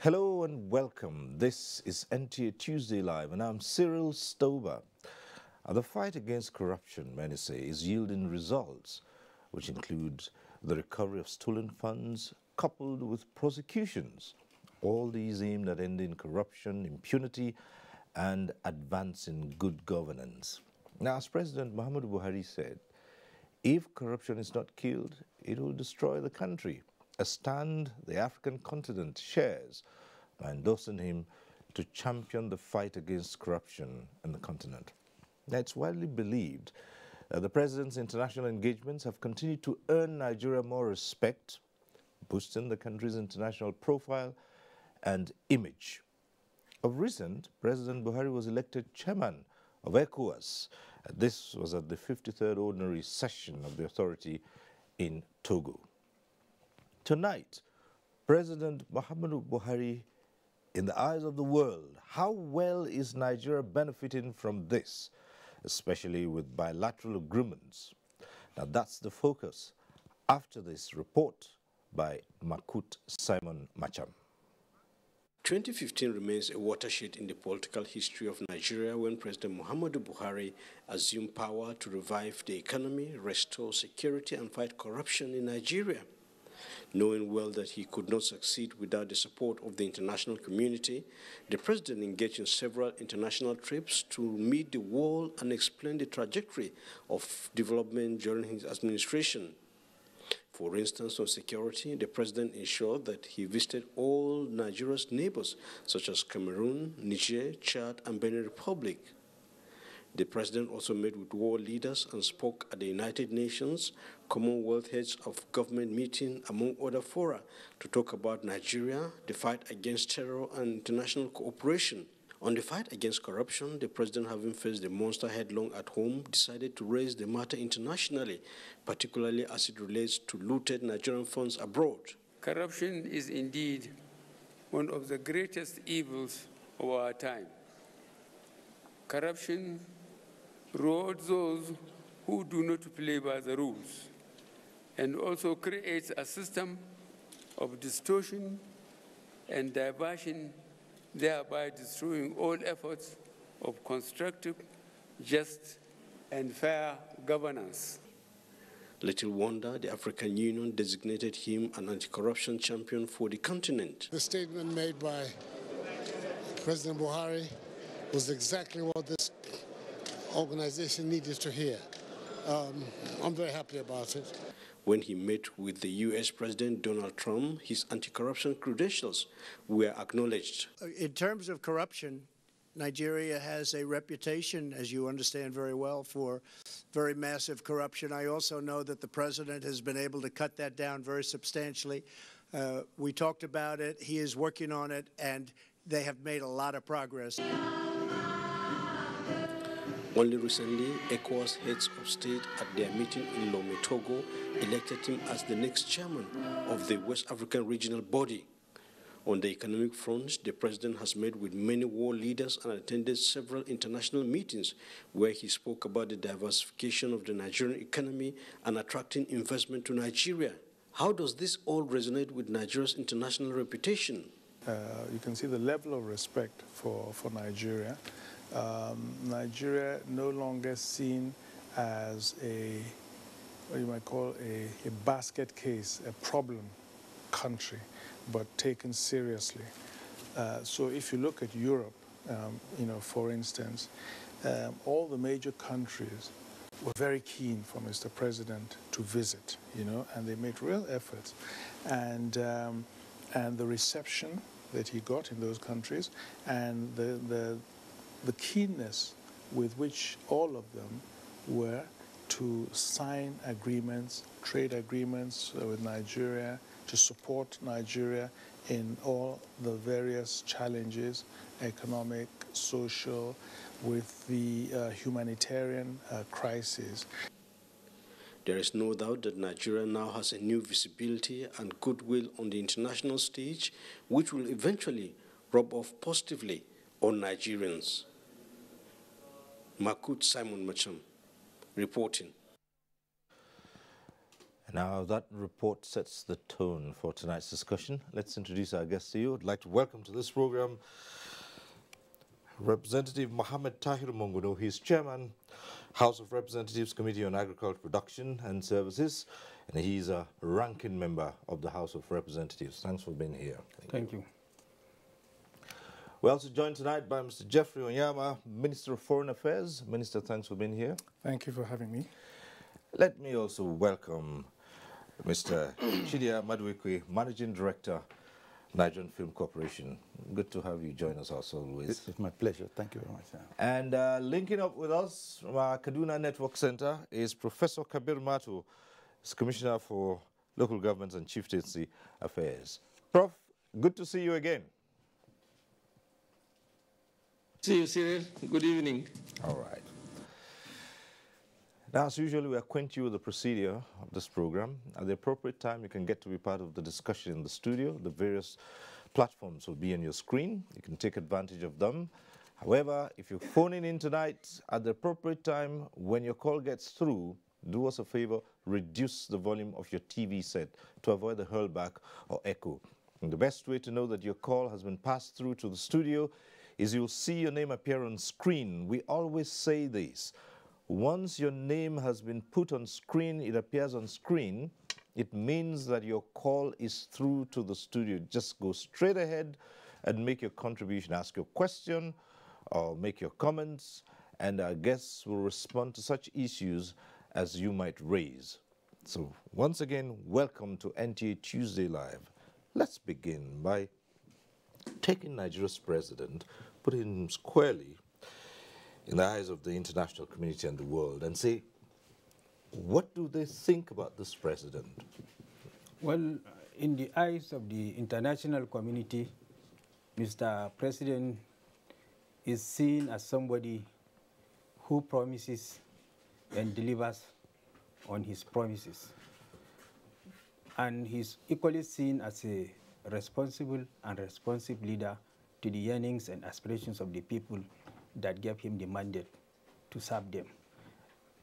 Hello and welcome. This is NTA Tuesday Live and I'm Cyril Stover. The fight against corruption, many say, is yielding results, which include the recovery of stolen funds coupled with prosecutions. All these aimed at ending corruption, impunity and advancing good governance. Now, as President Muhammadu Buhari said, if corruption is not killed, it will destroy the country. A stand the African continent shares by endorsing him to champion the fight against corruption in the continent. Now, it's widely believed that the president's international engagements have continued to earn Nigeria more respect, boosting the country's international profile and image. Of recent, President Buhari was elected chairman of ECOWAS. This was at the 53rd Ordinary Session of the authority in Togo. Tonight, President Muhammadu Buhari, in the eyes of the world, how well is Nigeria benefiting from this, especially with bilateral agreements? Now that's the focus after this report by Makut Simon Macham. 2015 remains a watershed in the political history of Nigeria when President Muhammadu Buhari assumed power to revive the economy, restore security and fight corruption in Nigeria. Knowing well that he could not succeed without the support of the international community, the president engaged in several international trips to meet the world and explain the trajectory of development during his administration. For instance, on security, the president ensured that he visited all Nigeria's neighbors, such as Cameroon, Niger, Chad, and Benin Republic. The president also met with world leaders and spoke at the United Nations, Commonwealth Heads of Government meeting, among other fora, to talk about Nigeria, the fight against terror, and international cooperation. On the fight against corruption, the president, having faced the monster headlong at home, decided to raise the matter internationally, particularly as it relates to looted Nigerian funds abroad. Corruption is indeed one of the greatest evils of our time. Corruption rewards those who do not play by the rules and also creates a system of distortion and diversion, thereby destroying all efforts of constructive, just, and fair governance. Little wonder the African Union designated him an anti-corruption champion for the continent. The statement made by President Buhari was exactly what this organization needed to hear. I'm very happy about it. When he met with the U.S. President Donald Trump, his anti-corruption credentials were acknowledged. In terms of corruption, Nigeria has a reputation, as you understand very well, for very massive corruption. I also know that the president has been able to cut that down very substantially. We talked about it. He is working on it, and they have made a lot of progress. Only recently, ECOWAS heads of state at their meeting in Lomé, Togo, elected him as the next chairman of the West African regional body. On the economic front, the president has met with many world leaders and attended several international meetings where he spoke about the diversification of the Nigerian economy and attracting investment to Nigeria. How does this all resonate with Nigeria's international reputation? You can see the level of respect for Nigeria. Nigeria no longer seen as what you might call a basket case, a problem country, but taken seriously. So if you look at Europe, for instance, all the major countries were very keen for Mr. President to visit, and they made real efforts. And the reception that he got in those countries and the keenness with which all of them were to sign agreements, trade agreements with Nigeria, to support Nigeria in all the various challenges, economic, social, with the humanitarian crisis. There is no doubt that Nigeria now has a new visibility and goodwill on the international stage, which will eventually rub off positively on Nigerians. Makut Simon Macham reporting. Now that report sets the tone for tonight's discussion. Let's introduce our guest to you. I'd like to welcome to this program Representative Mohammed Tahir Mongodo. He's Chairman, House of Representatives Committee on Agriculture Production and Services, and he's a ranking member of the House of Representatives. Thanks for being here. Thank you. We're also joined tonight by Mr. Jeffrey Onyama, Minister of Foreign Affairs. Minister, thanks for being here. Thank you for having me. Let me also welcome Mr. Chidia Maduekwe, Managing Director, Nigerian Film Corporation. Good to have you join us as always. It's my pleasure. Thank you very much. And linking up with us from our Kaduna Network Center is Professor Kabir Mato, Commissioner for Local Governments and Chieftaincy Affairs. Prof, good to see you again. See you, Cyril. Good evening. All right. Now, as usual, we acquaint you with the procedure of this program. At the appropriate time, you can get to be part of the discussion in the studio. The various platforms will be on your screen. You can take advantage of them. However, if you're phoning in tonight, at the appropriate time, when your call gets through, do us a favor, reduce the volume of your TV set to avoid the hurlback or echo. And the best way to know that your call has been passed through to the studio is you'll see your name appear on screen. We always say this. Once your name has been put on screen, it appears on screen, it means that your call is through to the studio. Just go straight ahead and make your contribution. Ask your question or make your comments, and our guests will respond to such issues as you might raise. So once again, welcome to NTA Tuesday Live. Let's begin by taking Nigeria's president, putting him squarely in the eyes of the international community and the world, and say, what do they think about this president? Well, in the eyes of the international community, Mr. President is seen as somebody who promises and delivers on his promises. And he's equally seen as a responsible and responsive leader to the yearnings and aspirations of the people that gave him the mandate to serve them.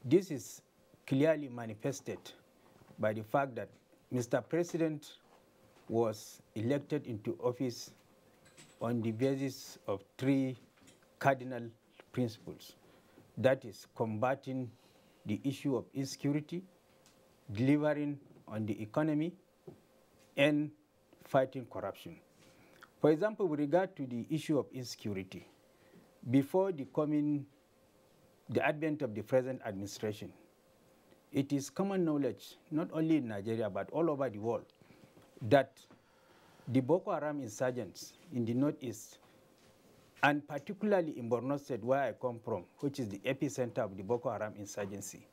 This is clearly manifested by the fact that Mr. President was elected into office on the basis of three cardinal principles. That is, combating the issue of insecurity, delivering on the economy, and fighting corruption. For example, with regard to the issue of insecurity, before the advent of the present administration, it is common knowledge, not only in Nigeria, but all over the world, that the Boko Haram insurgents in the northeast, and particularly in Borno State, where I come from, which is the epicenter of the Boko Haram insurgency,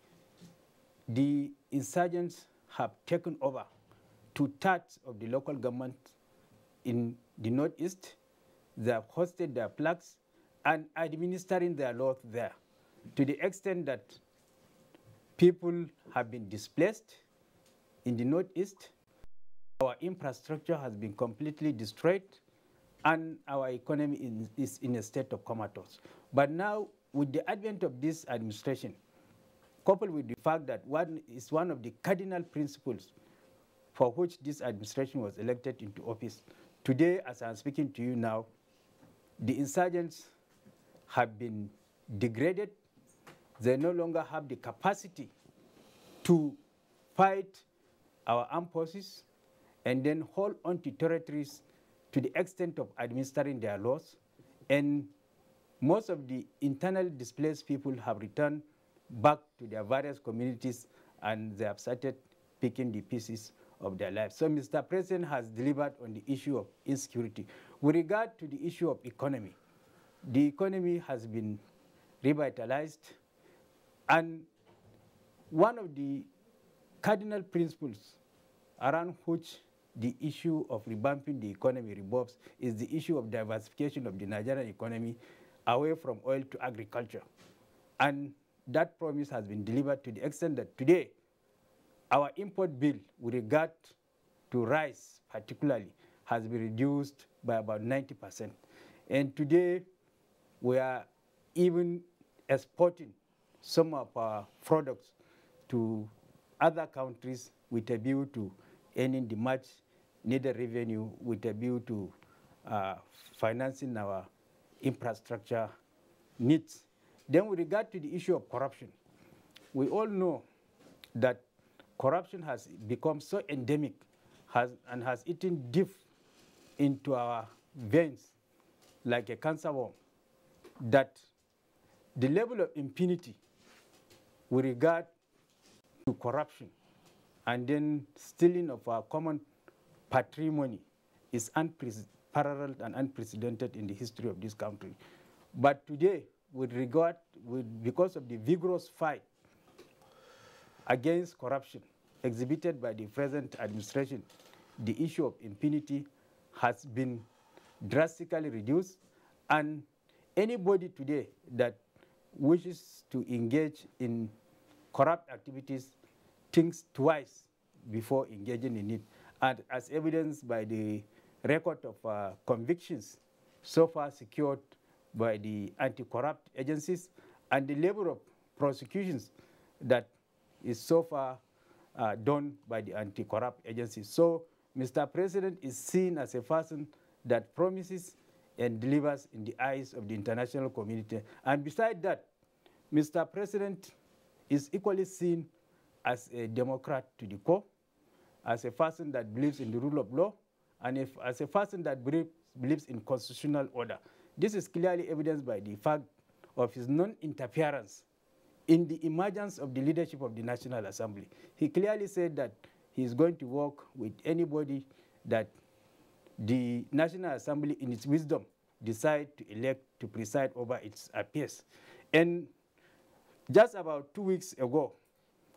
the insurgents have taken over 2/3 of the local government in the northeast. They have hosted their flags and administering their laws there, to the extent that people have been displaced in the northeast. Our infrastructure has been completely destroyed, and our economy is in a state of comatose. But now, with the advent of this administration, coupled with the fact that one of the cardinal principles for which this administration was elected into office, today, as I'm speaking to you now, the insurgents have been degraded. They no longer have the capacity to fight our armed forces and then hold on to territories to the extent of administering their laws. And most of the internally displaced people have returned back to their various communities, and they have started picking the pieces of their lives. So Mr. President has delivered on the issue of insecurity. With regard to the issue of economy, the economy has been revitalized, and one of the cardinal principles around which the issue of revamping the economy revolves is the issue of diversification of the Nigerian economy away from oil to agriculture. And that promise has been delivered to the extent that today, our import bill with regard to rice particularly has been reduced by about 90%. And today, we are even exporting some of our products to other countries with a view to earning the much needed revenue with a view to financing our infrastructure needs. Then with regard to the issue of corruption, we all know that corruption has become so endemic and has eaten deep into our veins like a cancer worm, that the level of impunity with regard to corruption and then stealing of our common patrimony is unparalleled and unprecedented in the history of this country. But today, because of the vigorous fight against corruption exhibited by the present administration, the issue of impunity has been drastically reduced, and anybody today that wishes to engage in corrupt activities thinks twice before engaging in it, and as evidenced by the record of convictions so far secured by the anti-corrupt agencies and the level of prosecutions that is so far done by the anti-corrupt agencies. So Mr. President is seen as a person that promises and delivers in the eyes of the international community. And besides that, Mr. President is equally seen as a Democrat to the core, as a person that believes in the rule of law, and as a person that believes in constitutional order. This is clearly evidenced by the fact of his non-interference in the emergence of the leadership of the National Assembly. He clearly said that he is going to work with anybody that the National Assembly, in its wisdom, decide to elect to preside over its affairs. And just about 2 weeks ago,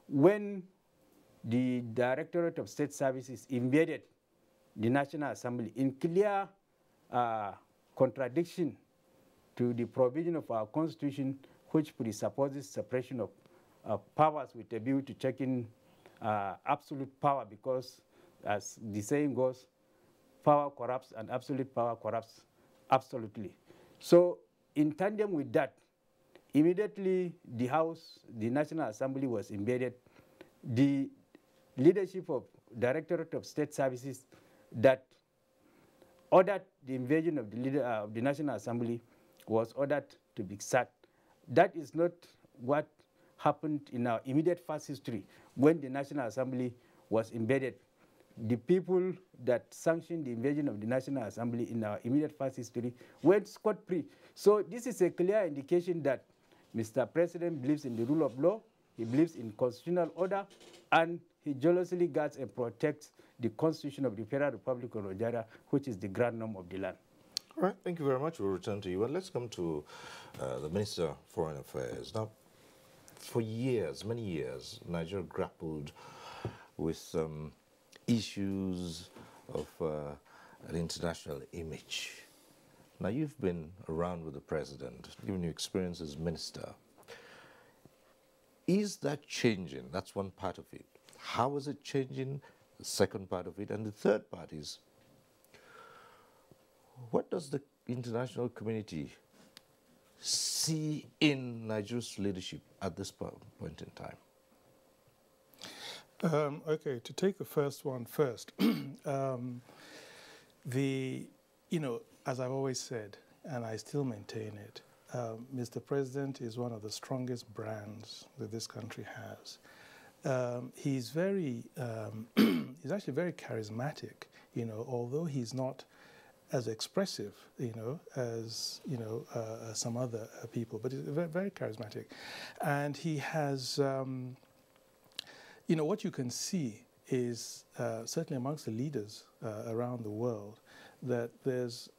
when the Directorate of State Services invaded the National Assembly in clear contradiction to the provision of our Constitution, which presupposes separation of powers with a view to checking absolute power, because, as the saying goes, power corrupts and absolute power corrupts absolutely. So in tandem with that, immediately the National Assembly was invaded. The leadership of Directorate of State Services that ordered the invasion of the National Assembly was ordered to be sacked. That is not what happened in our immediate past history when the National Assembly was invaded. The people that sanctioned the invasion of the National Assembly in our immediate past history went scot-free. So this is a clear indication that Mr. President believes in the rule of law, he believes in constitutional order, and he jealously guards and protects the Constitution of the Federal Republic of Nigeria, which is the grand norm of the land. All right, thank you very much. We'll return to you. And let's come to the Minister of Foreign Affairs. Now, for years, many years, Nigeria grappled with issues of an international image. Now, you've been around with the president, given your experience as minister. Is that changing? That's one part of it. How is it changing? The second part of it. And the third part is, what does the international community see in Nigeria's leadership at this point in time? Okay, to take the first one first, as I've always said, and I still maintain it, Mr. President is one of the strongest brands that this country has. He's he's actually very charismatic, although he's not as expressive, as, some other people, but he's very, very charismatic. And he has, what you can see is, certainly amongst the leaders around the world, that there's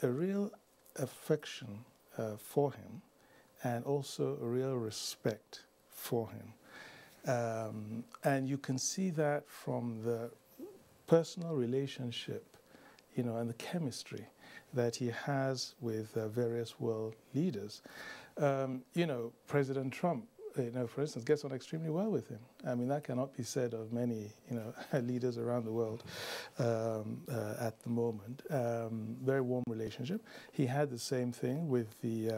a real affection for him and also a real respect for him. And you can see that from the personal relationship, and the chemistry that he has with various world leaders. President Trump, for instance, gets on extremely well with him. I mean, that cannot be said of many, leaders around the world at the moment. Very warm relationship. He had the same thing with the,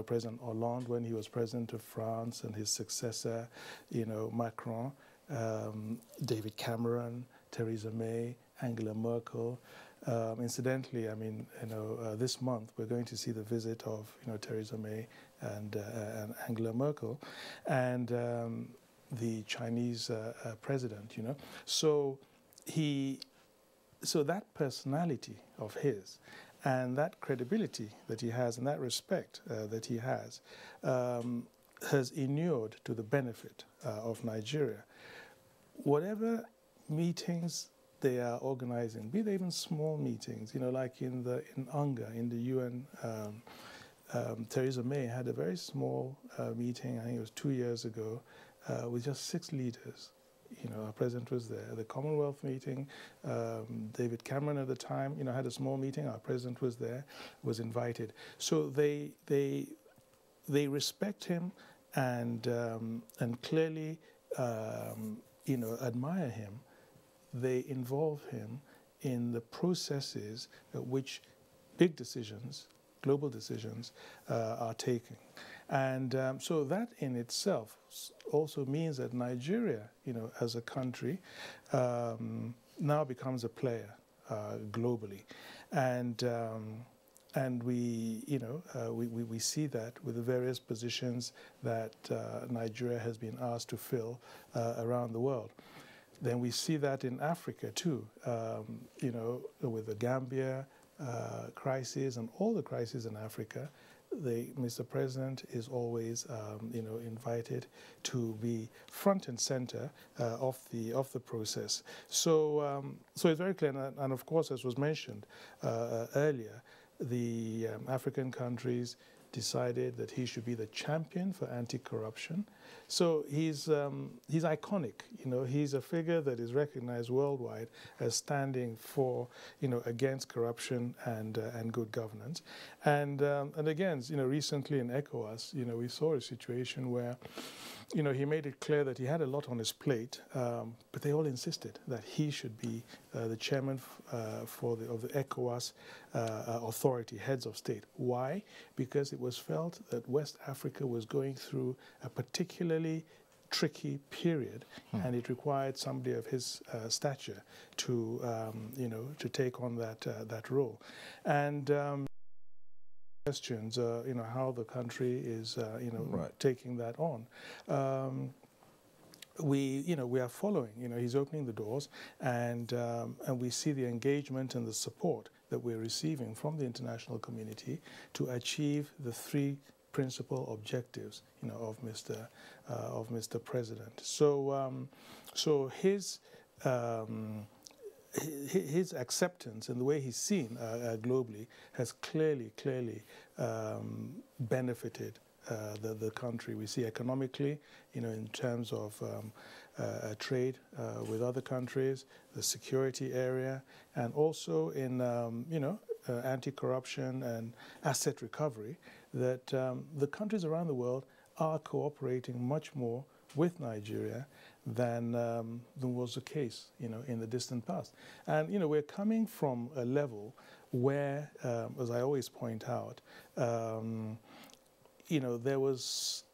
President Hollande when he was president of France, and his successor, Macron. David Cameron, Theresa May, Angela Merkel. Incidentally, I mean, this month we're going to see the visit of, Theresa May and Angela Merkel, and the Chinese president. So that personality of his, and that credibility that he has, and that respect that he has inured to the benefit of Nigeria. Whatever meetings they are organizing, be they even small meetings, like in UNGA, in the UN, Theresa May had a very small meeting, I think it was 2 years ago, with just 6 leaders. Our president was there. The Commonwealth meeting, David Cameron at the time, had a small meeting. Our president was there, was invited. So they respect him and clearly, admire him. They involve him in the processes at which big decisions, global decisions, are taken. And so that in itself also means that Nigeria, as a country, now becomes a player globally. And we see that with the various positions that Nigeria has been asked to fill around the world. Then we see that in Africa too, with the Gambia crisis and all the crises in Africa. Mr. President is always, invited to be front and center of the process. So it's very clear, and of course, as was mentioned earlier, the African countries decided that he should be the champion for anti-corruption. So he's iconic. He's a figure that is recognized worldwide as standing for, against corruption and good governance. And again, recently in ECOWAS, we saw a situation where, he made it clear that he had a lot on his plate, but they all insisted that he should be the chairman of the ECOWAS authority, heads of state. Why? Because it was felt that West Africa was going through a particularly tricky period, and it required somebody of his stature to, to take on that role. And questions, how the country is, taking that on. We are following. He's opening the doors, and we see the engagement and the support that we're receiving from the international community to achieve the 3 principal objectives, of Mr. President. So his acceptance and the way he's seen globally has clearly benefited the country. We see economically, in terms of trade with other countries, the security area, and also in anti-corruption and asset recovery, that the countries around the world are cooperating much more with Nigeria than was the case, in the distant past. And, we're coming from a level where, as I always point out, there was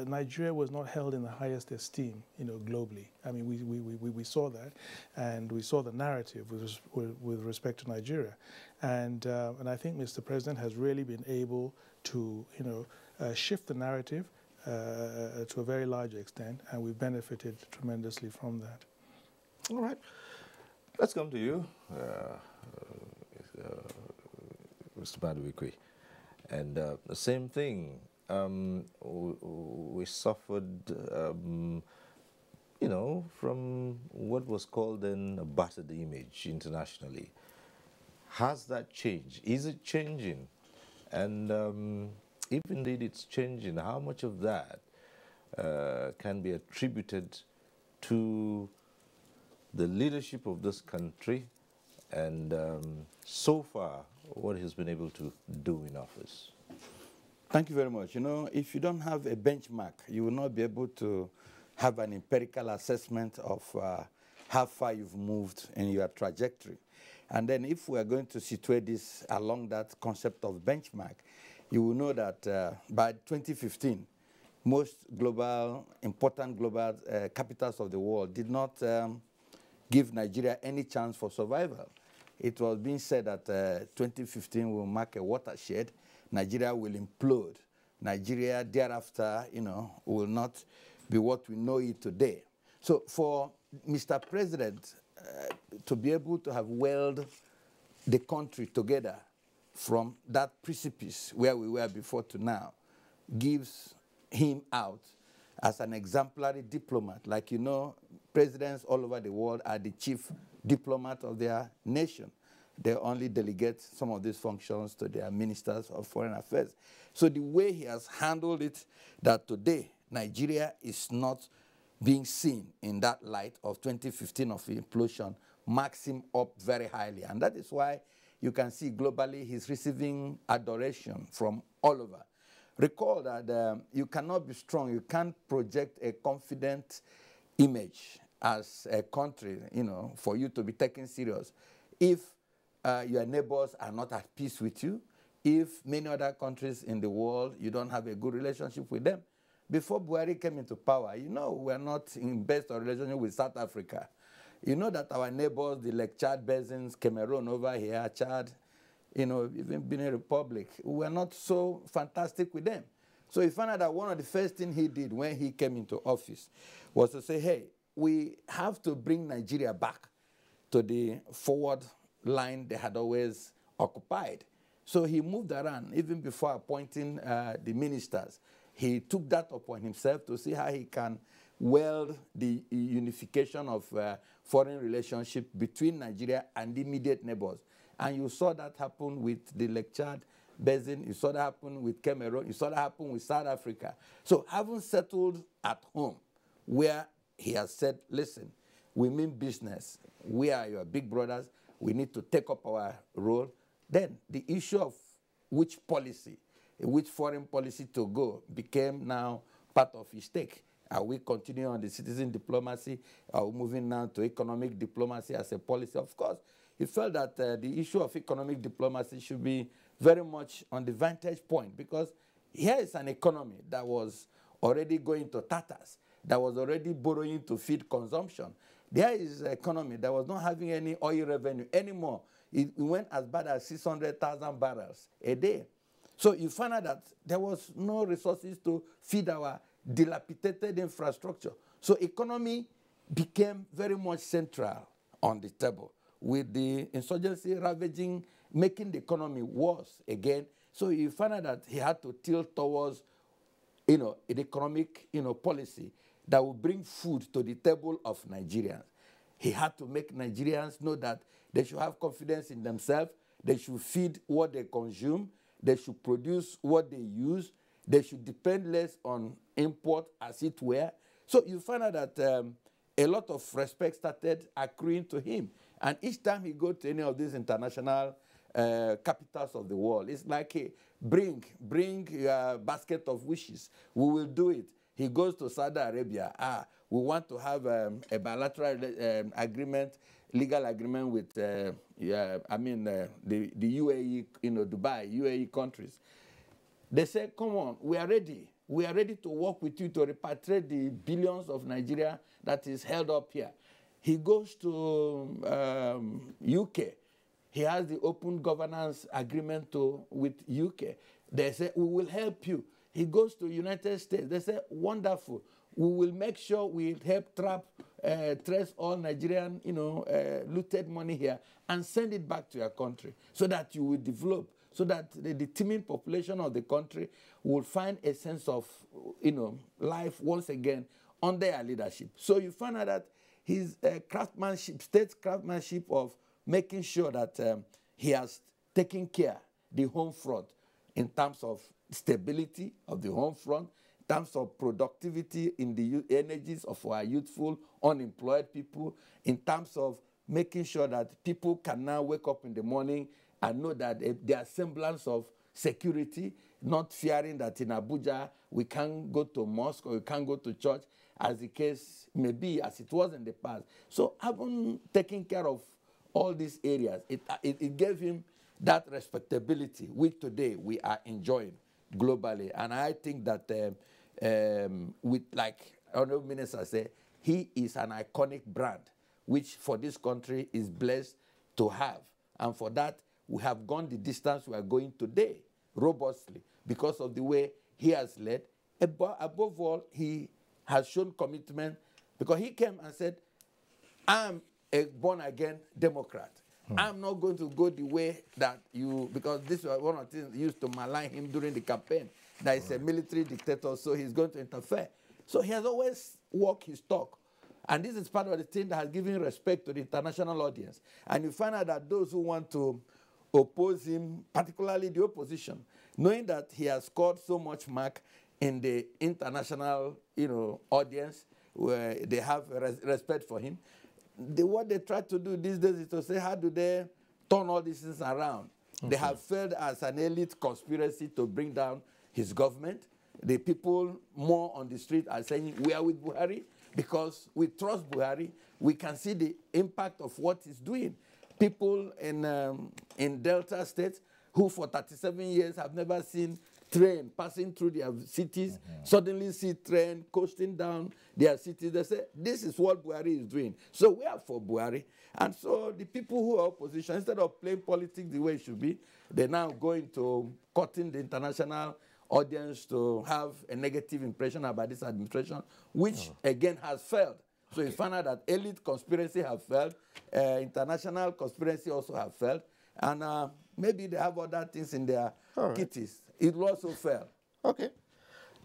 Nigeria was not held in the highest esteem, globally. I mean, we saw that, and we saw the narrative with respect to Nigeria, and I think Mr. President has really been able to, shift the narrative to a very large extent, and we've benefited tremendously from that. All right, let's come to you, Mr. Maduikwe. And the same thing, we suffered, from what was called then a battered image internationally. Has that changed? Is it changing? And if indeed it's changing, how much of that can be attributed to the leadership of this country and so far what he's been able to do in office? Thank you very much. If you don't have a benchmark, you will not be able to have an empirical assessment of how far you've moved in your trajectory. And then if we are going to situate this along that concept of benchmark, you will know that by 2015, most global, important global capitals of the world did not give Nigeria any chance for survival. It was being said that 2015 will mark a watershed. Nigeria will implode. Nigeria thereafter, will not be what we know it today. So for Mr. President to be able to have weld the country together from that precipice where we were before to now gives him out as an exemplary diplomat. Like presidents all over the world are the chief diplomat of their nation. They only delegate some of these functions to their ministers of foreign affairs. So the way he has handled it, that today Nigeria is not being seen in that light of 2015 of implosion, marks him up very highly. And that is why you can see globally he's receiving adoration from all over. Recall that you cannot be strong, you can't project a confident image as a country, for you to be taken serious if your neighbors are not at peace with you, if many other countries in the world, you don't have a good relationship with them. Before Buhari came into power, we're not in best of relationship with South Africa. You know that our neighbors, the like Chad basins, Cameroon over here, Chad, even Benin Republic, we were not so fantastic with them. So he found out that one of the first things he did when he came into office was to say, hey, we have to bring Nigeria back to the forward line they had always occupied. So he moved around, even before appointing the ministers. He took that upon himself to see how he can weld the unification of foreign relationship between Nigeria and the immediate neighbors. And you saw that happen with the Lake Chad Basin, you saw that happen with Cameroon, you saw that happen with South Africa. So having settled at home, where he has said, listen, we mean business, we are your big brothers, we need to take up our role, then the issue of which policy, which foreign policy to go became now part of his stake. Are we continuing on the citizen diplomacy? Are we moving now to economic diplomacy as a policy? Of course, he felt that the issue of economic diplomacy should be very much on the vantage point, because here is an economy that was already going to tatters, that was already borrowing to feed consumption. There is an economy that was not having any oil revenue anymore. It went as bad as 600,000 barrels a day. So you find out that there was no resources to feed our dilapidated infrastructure. So economy became very much central on the table, with the insurgency ravaging, making the economy worse again. So you find out that he had to tilt towards, an economic, policy that would bring food to the table of Nigerians. He had to make Nigerians know that they should have confidence in themselves, they should feed what they consume, they should produce what they use, they should depend less on import, as it were. So you find out that a lot of respect started accruing to him. And each time he goes to any of these international capitals of the world, it's like, hey, bring your basket of wishes. We will do it. He goes to Saudi Arabia. We want to have a bilateral agreement, legal agreement with, the UAE, Dubai, UAE countries. They say, come on, we are ready. We are ready to work with you to repatriate the billions of Nigeria that is held up here. He goes to UK. He has the open governance agreement with UK. They say, we will help you. He goes to United States. They say, wonderful. We will make sure we help trace all Nigerian, looted money here and send it back to your country so that you will develop, so that the teeming population of the country will find a sense of, life once again under your leadership. So you find out that his craftsmanship, state craftsmanship of making sure that he has taken care the home front in terms of stability of the home front, in terms of productivity in the energies of our youthful, unemployed people, in terms of making sure that people can now wake up in the morning and know that there are semblance of security, not fearing that in Abuja we can't go to mosque or we can't go to church, as the case may be, as it was in the past. So having taken care of all these areas, it gave him that respectability, which today we are enjoying globally. And I think that with, like Honorable Minister said, he is an iconic brand, which for this country is blessed to have. And for that, we have gone the distance we are going today, robustly, because of the way he has led. Above all, he has shown commitment, because he came and said, I'm a born-again Democrat. I'm not going to go the way that you, because this was one of the things used to malign him during the campaign, that he's a military dictator, so he's going to interfere. So he has always walked his talk. And this is part of the thing that has given respect to the international audience. And you find out that those who want to oppose him, particularly the opposition, knowing that he has scored so much mark in the international, audience, where they have respect for him, what they try to do these days is to say, how do they turn all these things around? Okay. They have failed as an elite conspiracy to bring down his government. The people more on the street are saying, we are with Buhari because we trust Buhari. We can see the impact of what he's doing. People in Delta states who for 37 years have never seen train passing through their cities, suddenly see train coasting down their cities. They say, this is what Buhari is doing. So we are for Buhari. And so the people who are opposition, instead of playing politics the way it should be, they're now going to cutting the international audience to have a negative impression about this administration, which again has failed. So you find out that elite conspiracy have failed, international conspiracy also have failed, and maybe they have other things in their kitties. It will also fail. Okay.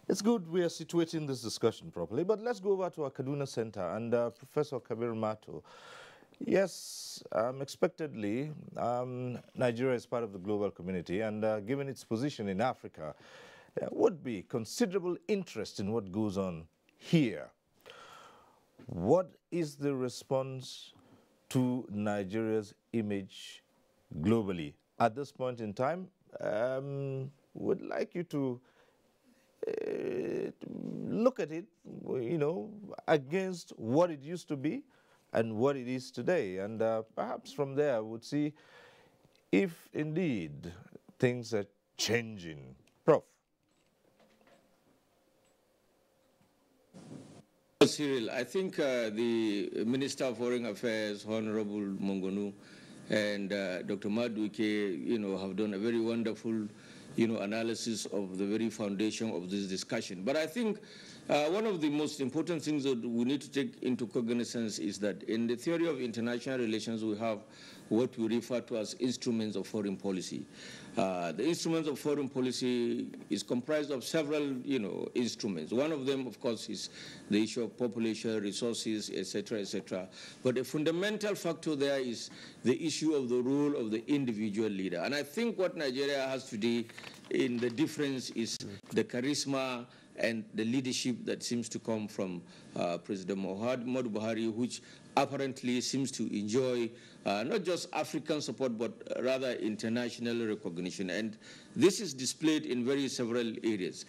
It's good we are situating this discussion properly, but let's go over to our Kaduna Center and Professor Kabir Mato. Yes, expectedly, Nigeria is part of the global community, and given its position in Africa, there would be considerable interest in what goes on here. What is the response to Nigeria's image globally at this point in time? Would like you to look at it, against what it used to be and what it is today. And perhaps from there, would see if indeed things are changing. Prof. Cyril, I think the Minister of Foreign Affairs, Honorable Mongonu, and Dr. Maduike, have done a very wonderful analysis of the very foundation of this discussion. But I think one of the most important things that we need to take into cognizance is that in the theory of international relations, we have what we refer to as instruments of foreign policy. The instruments of foreign policy is comprised of several, instruments. One of them, of course, is the issue of population, resources, etc., etc. But a fundamental factor there is the issue of the role of the individual leader. And I think what Nigeria has today in the difference is the charisma and the leadership that seems to come from President Muhammadu Buhari, which apparently seems to enjoy not just African support, but rather international recognition. And this is displayed in very several areas.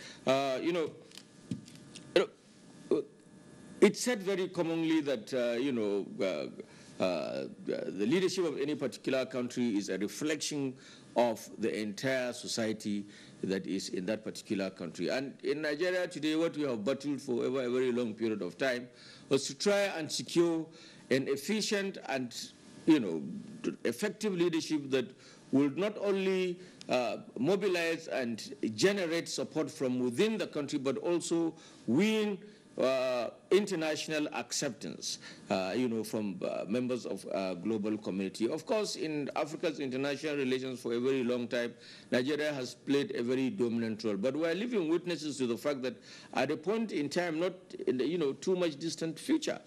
It's said very commonly that, the leadership of any particular country is a reflection of the entire society that is in that particular country. And in Nigeria today, what we have battled for a very long period of time was to try and secure an efficient and, effective leadership that will not only mobilize and generate support from within the country, but also win international acceptance, from members of global community. Of course, in Africa's international relations for a very long time, Nigeria has played a very dominant role. But we are living witnesses to the fact that at a point in time, not in the, too much distant future,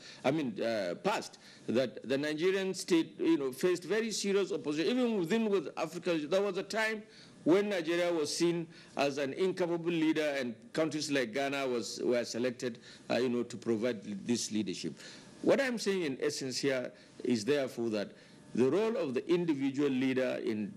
past, that the Nigerian state, faced very serious opposition, even with Africa. There was a time when Nigeria was seen as an incapable leader, and countries like Ghana were selected, to provide this leadership. What I'm saying in essence here is therefore that the role of the individual leader in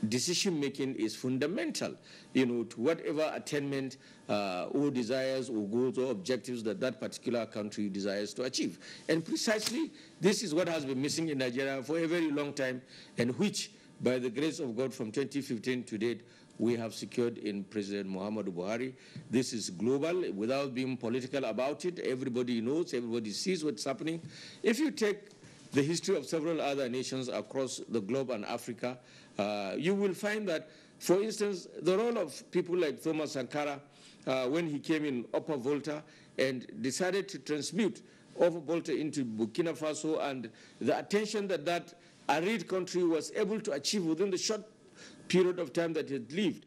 decision-making is fundamental, to whatever attainment or desires or goals or objectives that that particular country desires to achieve. And precisely this is what has been missing in Nigeria for a very long time, and which by the grace of God, from 2015 to date, we have secured in President Muhammadu Buhari. This is global, without being political about it. Everybody knows, everybody sees what's happening. If you take the history of several other nations across the globe and Africa, you will find that, for instance, the role of people like Thomas Sankara, when he came in Upper Volta and decided to transmute Upper Volta into Burkina Faso, and the attention that that arid country was able to achieve within the short period of time that it lived,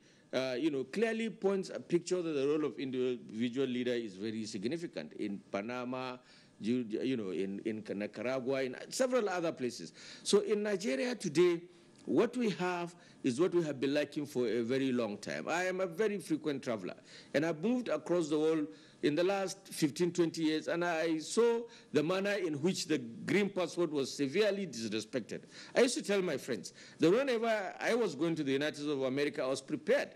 clearly points a picture that the role of individual leader is very significant in Panama, in Nicaragua, in several other places. So in Nigeria today, what we have is what we have been lacking for a very long time. I am a very frequent traveler, and I've moved across the world in the last 15, 20 years, and I saw the manner in which the green passport was severely disrespected. I used to tell my friends that whenever I was going to the United States of America, I was prepared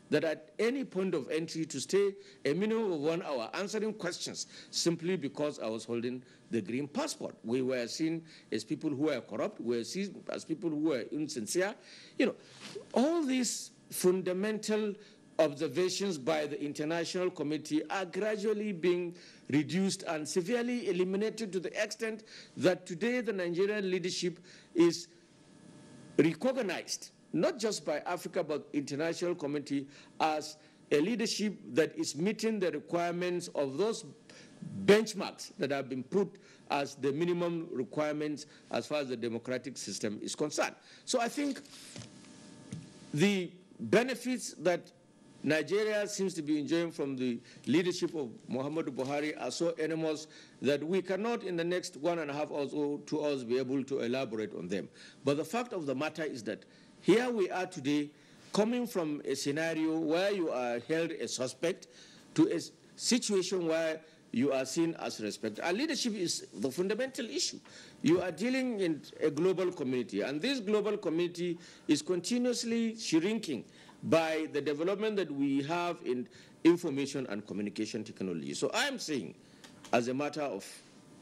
that at any point of entry to stay a minimum of 1 hour answering questions simply because I was holding the green passport. We were seen as people who were corrupt, we were seen as people who were insincere. All these fundamental observations by the international committee are gradually being reduced and severely eliminated, to the extent that today the Nigerian leadership is recognized, not just by Africa, but international committee, as a leadership that is meeting the requirements of those benchmarks that have been put as the minimum requirements as far as the democratic system is concerned. So I think the benefits that Nigeria seems to be enjoying from the leadership of Muhammadu Buhari are so enormous that we cannot in the next 1.5 hours or 2 hours be able to elaborate on them. But the fact of the matter is that here we are today, coming from a scenario where you are held a suspect to a situation where you are seen as respect. Our leadership is the fundamental issue. You are dealing in a global community, and this global community is continuously shrinking by the development that we have in information and communication technology. So I am saying, as a matter of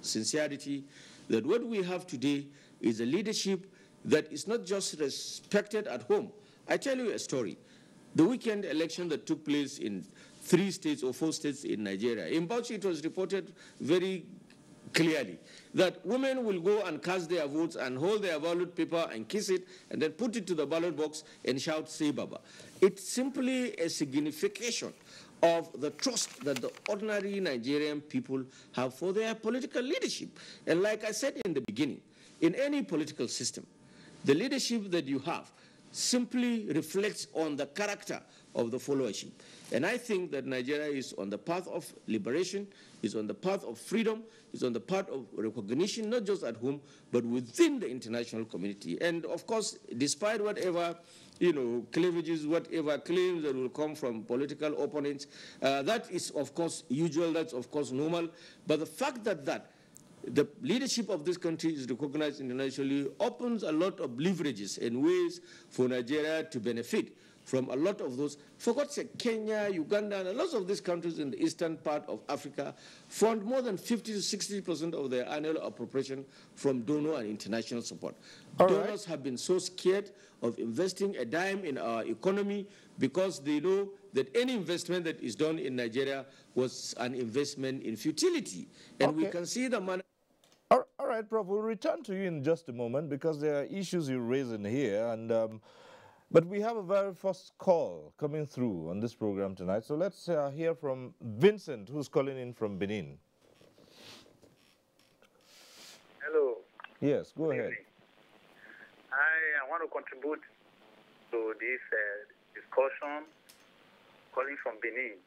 sincerity, that what we have today is a leadership that is not just respected at home. I tell you a story. The weekend election that took place in 3 states or 4 states in Nigeria, in Bauchi it was reported very clearly that women will go and cast their votes and hold their ballot paper and kiss it and then put it to the ballot box and shout, "Say Baba." It's simply a signification of the trust that the ordinary Nigerian people have for their political leadership. And like I said in the beginning, in any political system, the leadership that you have simply reflects on the character of the followership. And I think that Nigeria is on the path of liberation, is on the path of freedom, is on the path of recognition, not just at home, but within the international community. And of course, despite whatever, cleavages, whatever claims that will come from political opponents, that is of course usual, that's of course normal. But the fact that the leadership of this country is recognized internationally opens a lot of leverages and ways for Nigeria to benefit from a lot of those. For God's sake, Kenya, Uganda, and lots of these countries in the eastern part of Africa fund more than 50 to 60% of their annual appropriation from donor and international support. Donors have been so scared of investing a dime in our economy because they know that any investment that is done in Nigeria was an investment in futility. And we can see the money. All right, Prof, we'll return to you in just a moment because there are issues you raise in here. But we have a very first call coming through on this program tonight. So let's hear from Vincent, who's calling in from Benin. Hello. Yes, go ahead. I want to contribute to this discussion calling from Benin.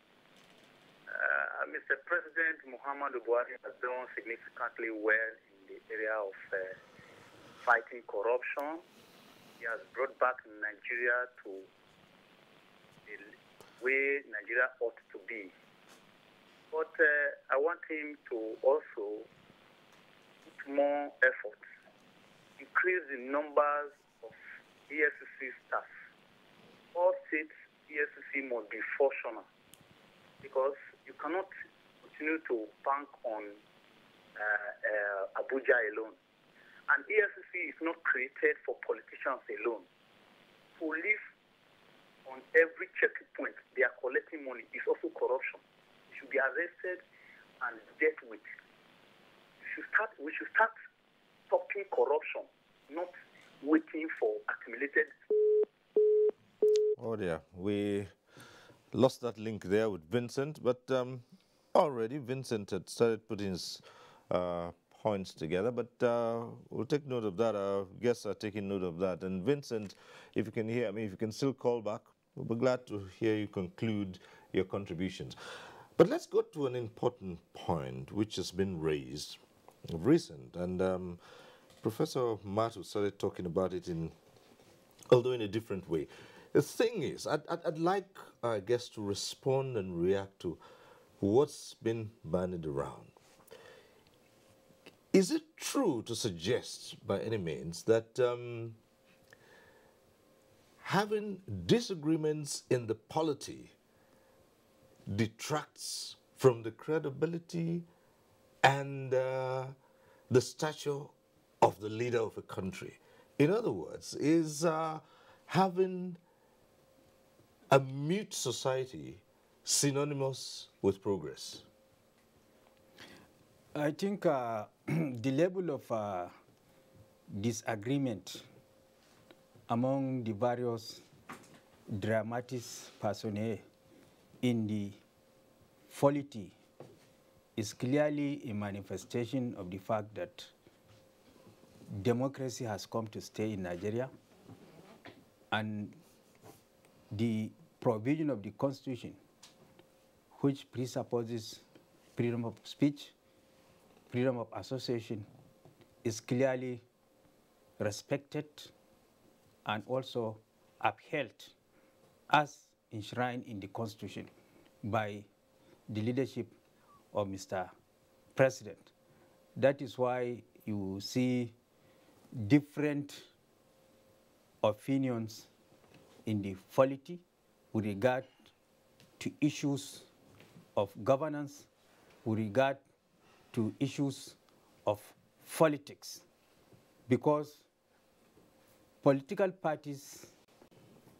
Mr. President Muhammadu Buhari has done significantly well in the area of fighting corruption. He has brought back Nigeria to the way Nigeria ought to be. But I want him to also put more effort, increase the numbers of EFCC staff. All states EFCC must be functional because you cannot continue to bank on Abuja alone. And EFCC is not created for politicians alone. police on every checkpoint, they are collecting money. It's also corruption. They should be arrested and dealt with. We should start stopping corruption, not waiting for accumulated. Oh dear, we lost that link there with Vincent, but already Vincent had started putting his points together, but we'll take note of that. Our guests are taking note of that. And Vincent, if you can hear me, if you can still call back, we'll be glad to hear you conclude your contributions. But let's go to an important point which has been raised of recent, and Professor Matu started talking about it although in a different way. The thing is, I'd like our guests to respond and react to what's been bandied around. Is it true to suggest by any means that having disagreements in the polity detracts from the credibility and the stature of the leader of a country? In other words, is having a mute society synonymous with progress? I think the level of disagreement among the various dramatis personae in the polity is clearly a manifestation of the fact that democracy has come to stay in Nigeria, and the provision of the Constitution, which presupposes freedom of speech, freedom of association, is clearly respected and also upheld as enshrined in the Constitution by the leadership of Mr. President. That is why you see different opinions in the polity with regard to issues of governance, with regard to issues of politics, because political parties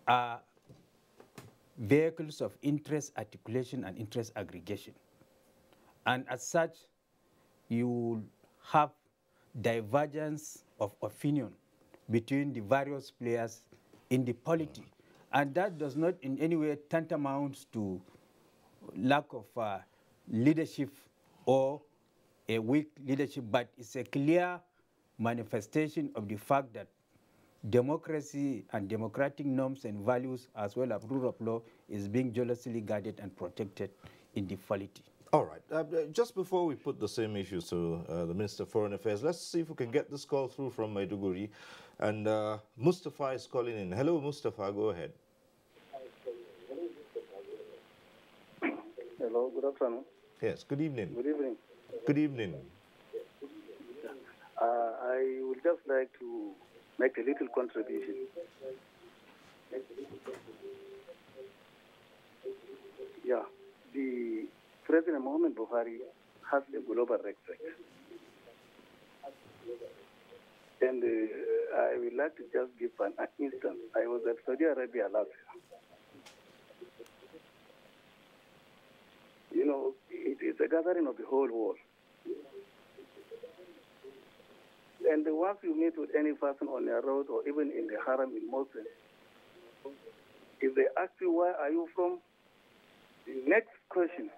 are vehicles of interest articulation and interest aggregation. And as such, you have divergence of opinion between the various players in the polity. And that does not in any way tantamount to lack of leadership or a weak leadership, but it's a clear manifestation of the fact that democracy and democratic norms and values, as well as rule of law, is being jealously guarded and protected in the polity. All right. Just before we put the same issues to the Minister of Foreign Affairs, let's see if we can get this call through from Maiduguri. And Mustafa is calling in. Hello, Mustafa. Go ahead. Hello. Good afternoon. Yes. Good evening. Good evening. Good evening. I would just like to make a little contribution. Yeah. The President Muhammad Buhari has a global respect. And I would like to just give an instance. I was at Saudi Arabia last year. You know, it is a gathering of the whole world. And once you meet with any person on the road or even in the haram in Muslim, if they ask you, where are you from? The next question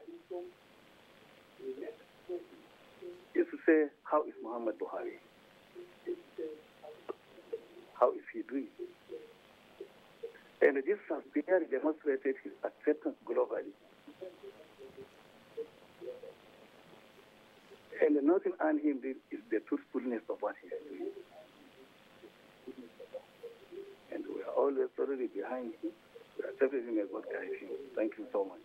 is to say, how is Muhammad Buhari? How is he doing? And this has clearly demonstrated his acceptance globally. And nothing on him is the truthfulness of what he is doing. And we are always totally behind him. We are definitely a good guy. Thank you so much.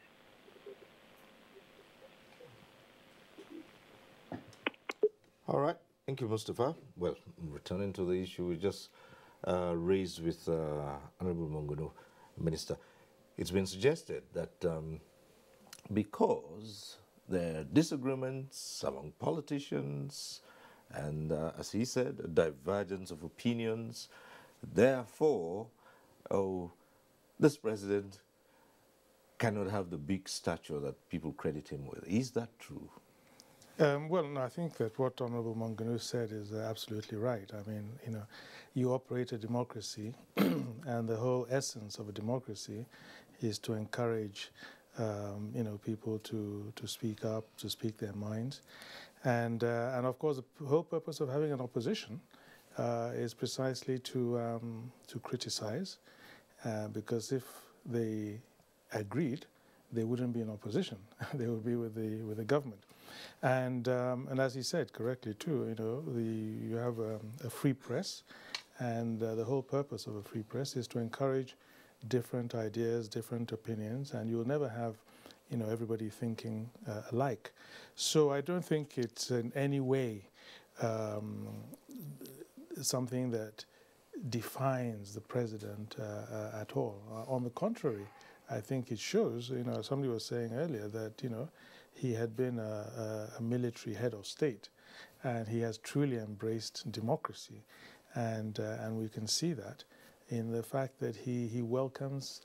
All right. Thank you, Mustafa. Well, returning to the issue we just raised with Honorable Mongono, Minister, it's been suggested that because there are disagreements among politicians and, as he said, a divergence of opinions, therefore, oh, this president cannot have the big stature that people credit him with. Is that true? Well, no, I think that what Honorable Manganu said is absolutely right. I mean, you operate a democracy, and the whole essence of a democracy is to encourage, people to speak up, to speak their minds, and of course the whole purpose of having an opposition is precisely to criticize, because if they agreed, they wouldn't be in opposition; they would be with the government. And as he said correctly too, you have a free press, and the whole purpose of a free press is to encourage different ideas, different opinions, and you'll never have, everybody thinking alike. So I don't think it's in any way something that defines the president at all. On the contrary, I think it shows, somebody was saying earlier that, he had been a military head of state, and he has truly embraced democracy. And we can see that in the fact that he welcomes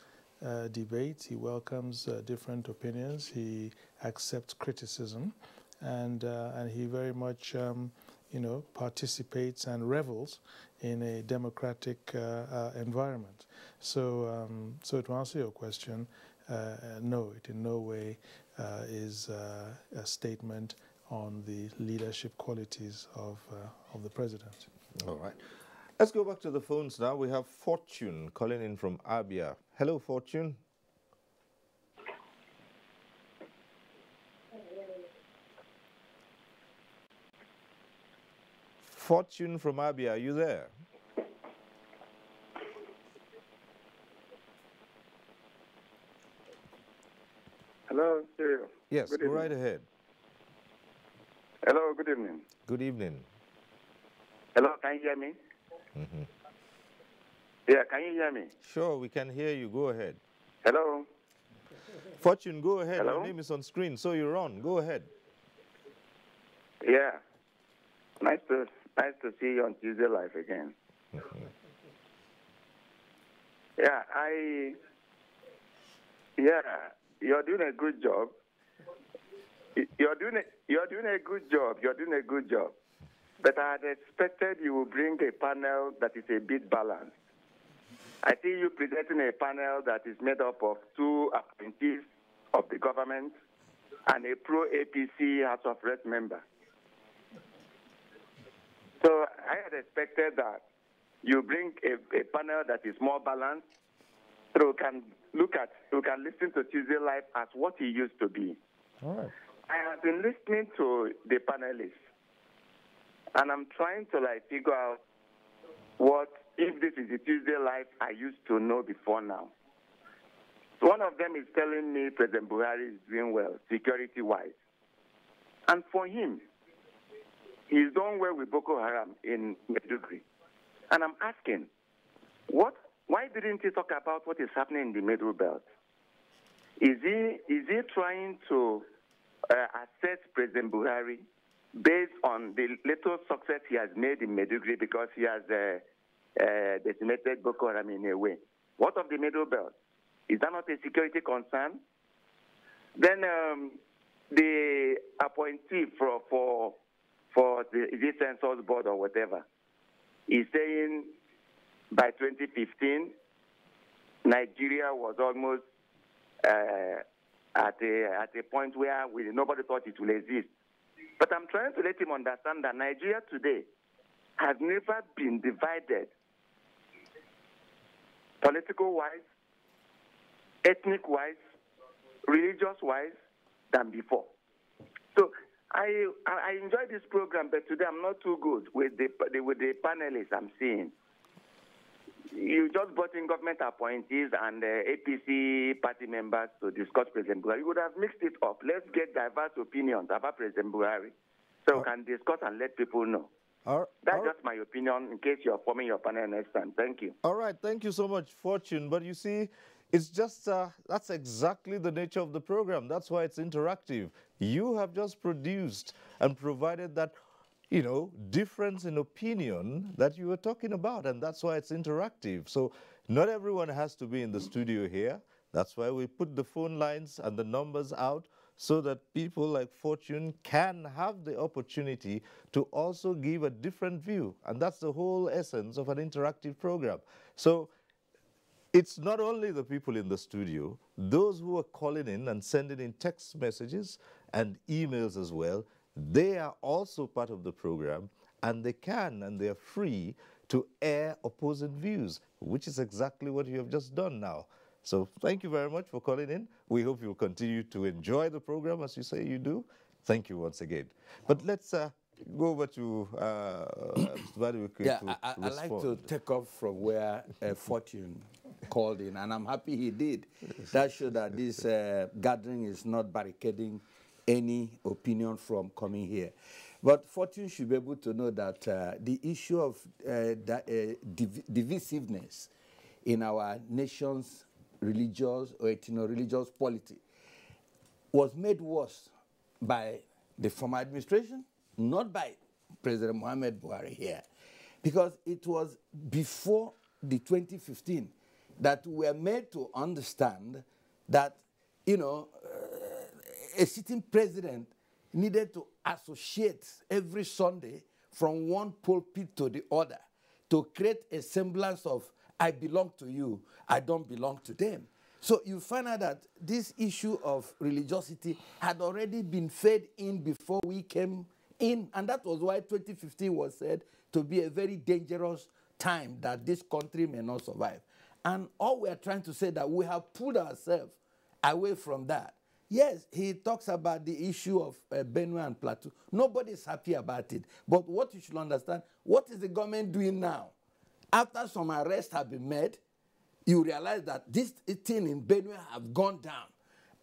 debates, he welcomes different opinions, he accepts criticism, and he very much, participates and revels in a democratic environment. So to answer your question, no, it in no way is a statement on the leadership qualities of the president. All right. Let's go back to the phones now. We have Fortune calling in from Abuja. Hello, Fortune. Fortune from Abuja, are you there? Hello, Cyril. Yes, good go evening. right ahead. Hello, good evening. Good evening. Hello, can you hear me? Mm-hmm. Yeah, can you hear me? Sure, we can hear you. Go ahead. Hello? Fortune, go ahead. Hello? Your name is on screen, so you're on. Go ahead. Yeah. Nice to see you on Tuesday Live again. Mm-hmm. You're doing a good job. You're doing a good job. But I had expected you would bring a panel that is a bit balanced. I see you presenting a panel that is made up of 2 appointees of the government and a pro-APC House of Reps member. So I had expected that you bring a panel that is more balanced, so we can listen to Tuesday Live as what he used to be. All right. I have been listening to the panelists, and I'm trying to figure out what, if this is the Tuesday Live I used to know before now. One of them is telling me President Buhari is doing well, security-wise. And for him, he's done well with Boko Haram in Maiduguri. And I'm asking, why didn't he talk about what is happening in the Middle Belt? Is he trying to assess President Buhari based on the little success he has made in Maiduguri, because he has decimated Boko Haram in a way? What of the Middle Belt? Is that not a security concern? Then the appointee for the census board or whatever is saying by 2015, Nigeria was almost at a point where nobody thought it will exist. But I'm trying to let him understand that Nigeria today has never been divided political-wise, ethnic-wise, religious-wise than before. So I enjoy this program, but today I'm not too good with the panelists I'm seeing. You just brought in government appointees and APC party members to discuss President Buhari. You would have mixed it up. Let's get diverse opinions about President Buhari so we can discuss and let people know. That's just my opinion in case you're forming your panel next time. Thank you. All right. Thank you so much, Fortune. But you see, it's just, that's exactly the nature of the program. That's why it's interactive. You have just produced and provided that, difference in opinion that you were talking about, and that's why it's interactive. So Not everyone has to be in the studio here. That's why we put the phone lines and the numbers out so that people like Fortune can have the opportunity to also give a different view. And that's the whole essence of an interactive program. So it's not only the people in the studio, those who are calling in and sending in text messages and emails as well, they are also part of the program, and they can and they are free to air opposing views, which is exactly what you have just done now. So thank you very much for calling in. We hope you'll continue to enjoy the program as you say you do. Thank you once again. But let's go over to Mr. Badiwike to I'd like to respond. take off from where Fortune called in, and I'm happy he did. That showed that this gathering is not barricading any opinion from coming here. But Fortune should be able to know that the issue of divisiveness in our nation's religious or ethno-religious polity was made worse by the former administration, not by President Muhammad Buhari here. Because it was before the 2015 that we were made to understand that, you know, a sitting president needed to associate every Sunday from one pulpit to the other to create a semblance of, I belong to you, I don't belong to them. So you find out that this issue of religiosity had already been fed in before we came in, and that was why 2015 was said to be a very dangerous time that this country may not survive. And all we are trying to say that we have pulled ourselves away from that. Yes, he talks about the issue of Benue and Plateau. Nobody is happy about it. But what you should understand, what is the government doing now? After some arrests have been made, you realize that this thing in Benue have gone down.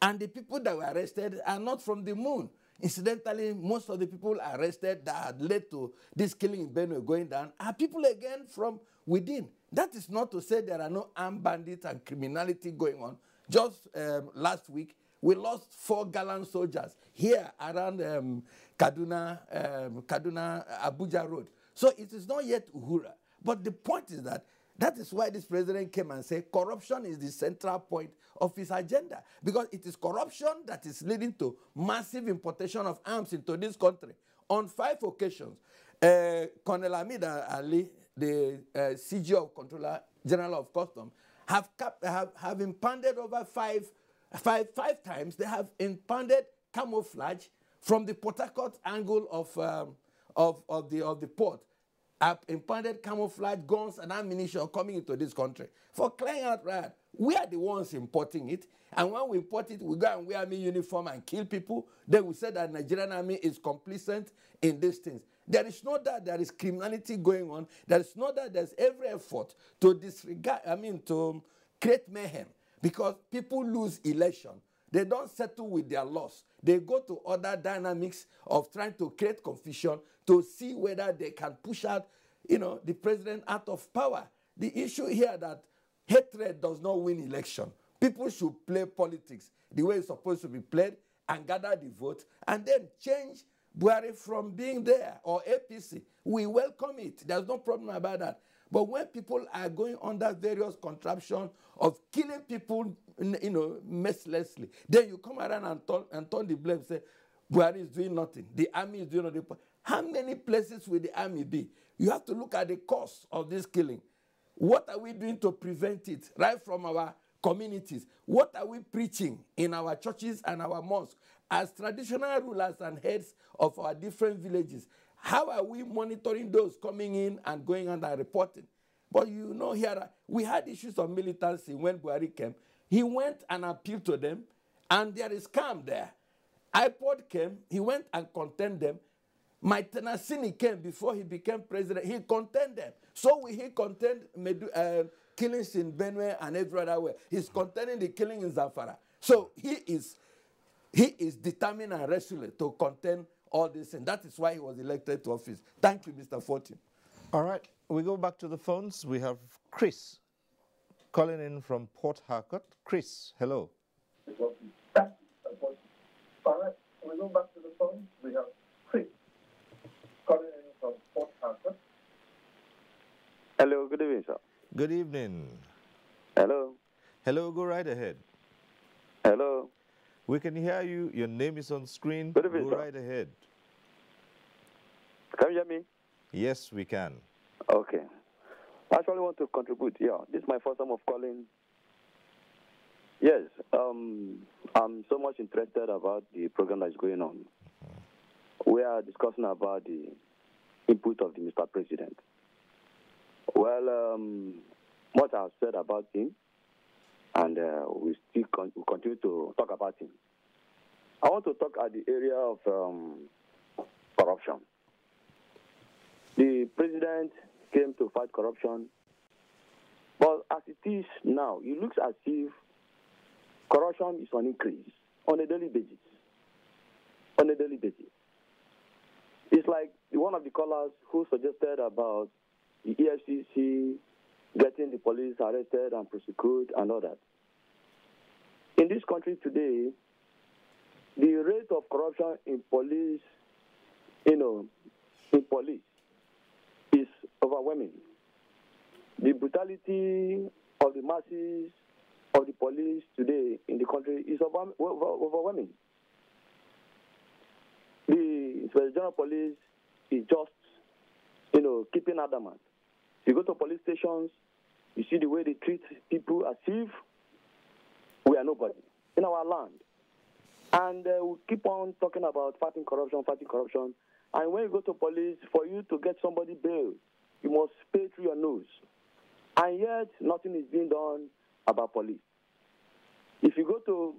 And the people that were arrested are not from the moon. Incidentally, most of the people arrested that had led to this killing in Benue going down are people again from within. That is not to say there are no armed bandits and criminality going on. Just last week, we lost 4 gallant soldiers here around Kaduna, Abuja Road. So it is not yet Uhura. But the point is that is why this president came and said corruption is the central point of his agenda. Because it is corruption that is leading to massive importation of arms into this country. On 5 occasions, Colonel Hamid Ali, the CG of Controller General of Customs, have impounded over five times. They have impounded camouflage from the Port Harcourt angle of the port. Have impounded camouflage, guns, and ammunition coming into this country. For crying out loud, we are the ones importing it. And when we import it, we go and wear army uniform and kill people. Then we say that Nigerian army is complicit in these things. There is no doubt there is criminality going on. There is no doubt there's every effort to disregard, to create mayhem. Because people lose election. They don't settle with their loss. They go to other dynamics of trying to create confusion to see whether they can push out, the president out of power. The issue here that hatred does not win election. People should play politics the way it's supposed to be played and gather the vote and then change Buhari from being there or APC. We welcome it. There's no problem about that. But when people are going under various contraptions of killing people, mercilessly, then you come around and turn the blame, say, Buhari is doing nothing. The army is doing nothing. How many places will the army be? You have to look at the cause of this killing. What are we doing to prevent it right from our communities? What are we preaching in our churches and our mosques as traditional rulers and heads of our different villages? How are we monitoring those coming in and going on and reporting? But here, we had issues of militancy when Buhari came. He went and appealed to them, and there is calm there. iPod came, he went and contained them. My Tenasini came before he became president. He contained them. So he contained killings in Benue and every other way. He's containing the killing in Zamfara. So he is determined and resolute to contain all this, and that is why he was elected to office. Thank you, Mr. Fortune. All right, we go back to the phones. We have Chris calling in from Port Harcourt. Chris, hello. All right, we go back to the phone. We have Chris calling in from Port Harcourt. Hello, good evening, sir. Good evening. Hello. Hello, go right ahead. Hello. We can hear you. Your name is on screen. Good evening, go sir. right ahead. Can you hear me? Yes, we can. Okay. I actually want to contribute. Yeah, this is my first time of calling. Yes, I'm so much interested about the program that is going on. We are discussing about the input of the Mr. President. Well, much I've said about him, and we still continue to talk about him. I want to talk at the area of corruption. The president came to fight corruption, but as it is now, it looks as if corruption is on increase on a daily basis. On a daily basis. It's like one of the callers who suggested about the EFCC getting the police arrested and prosecuted and all that. In this country today, the rate of corruption in police, in police, is overwhelming. The brutality of the masses of the police today in the country is overwhelming. The Inspector General Police is just, keeping adamant. You go to police stations, you see the way they treat people as if we are nobody in our land. And we keep on talking about fighting corruption. And when you go to police, for you to get somebody bail, you must pay through your nose. And yet, nothing is being done about police. If you go to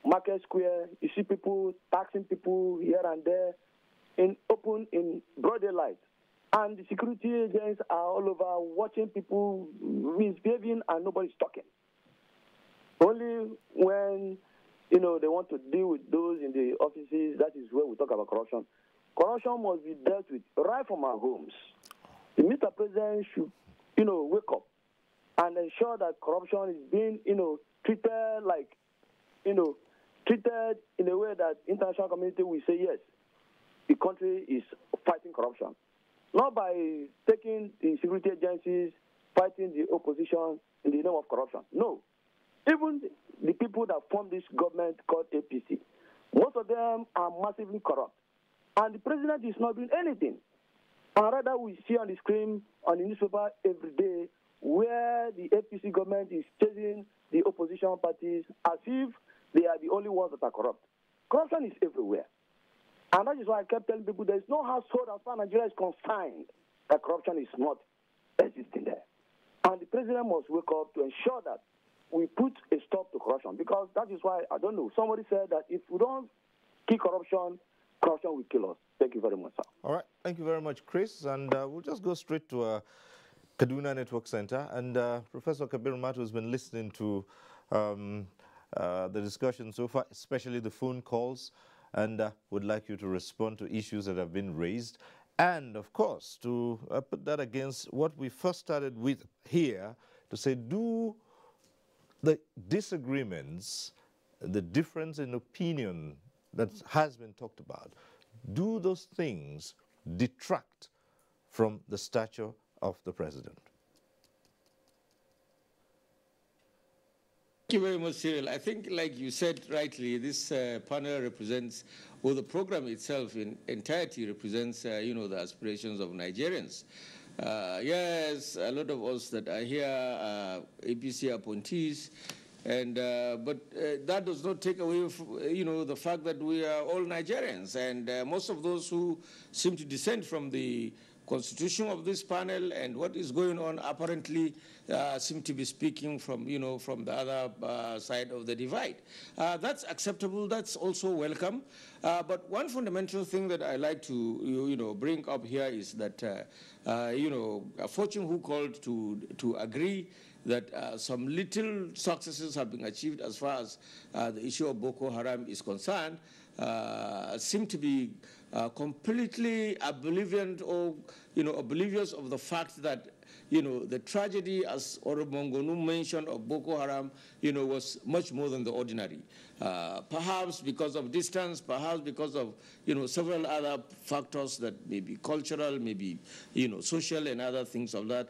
Market Square, you see people taxing people here and there in broad daylight. And the security agents are all over watching people misbehaving and nobody's talking. Only when, they want to deal with those in the offices, that is where we talk about corruption. Corruption must be dealt with right from our homes. The Mr. President should, wake up and ensure that corruption is being, treated like, treated in a way that international community will say, yes, the country is fighting corruption. Not by taking the security agencies, fighting the opposition in the name of corruption. No. Even the people that form this government called APC, most of them are massively corrupt. And the president is not doing anything. And rather we see on the screen, on the newspaper every day, where the APC government is chasing the opposition parties as if they are the only ones that are corrupt. Corruption is everywhere. And that is why I kept telling people there is no household as far as Nigeria is concerned that corruption is not existing there. And the president must wake up to ensure that we put a stop to corruption. Because that is why, I don't know, somebody said that if we don't kill corruption, corruption will kill us. Thank you very much, sir. All right. Thank you very much, Chris. And we'll just go straight to Kaduna Network Center. And Professor Kabir Matu has been listening to the discussion so far, especially the phone calls, and would like you to respond to issues that have been raised. And, of course, to put that against what we first started with here, to say, do the disagreements, the difference in opinion that has been talked about, do those things detract from the stature of the president? Thank you very much, Cyril. I think, like you said rightly, this panel represents, or the program itself in entirety represents, the aspirations of Nigerians. Yes, a lot of us that are here are APC appointees, and but that does not take away, the fact that we are all Nigerians, and most of those who seem to dissent from the constitution of this panel and what is going on apparently seem to be speaking from, from the other side of the divide. That's acceptable. That's also welcome. But one fundamental thing that I like to, bring up here is that, Fortune who called to agree that some little successes have been achieved as far as the issue of Boko Haram is concerned, seem to be completely oblivious or, oblivious of the fact that, the tragedy, as Oromongonu mentioned, of Boko Haram, was much more than the ordinary. Perhaps because of distance, perhaps because of, several other factors that may be cultural, maybe, social and other things of that.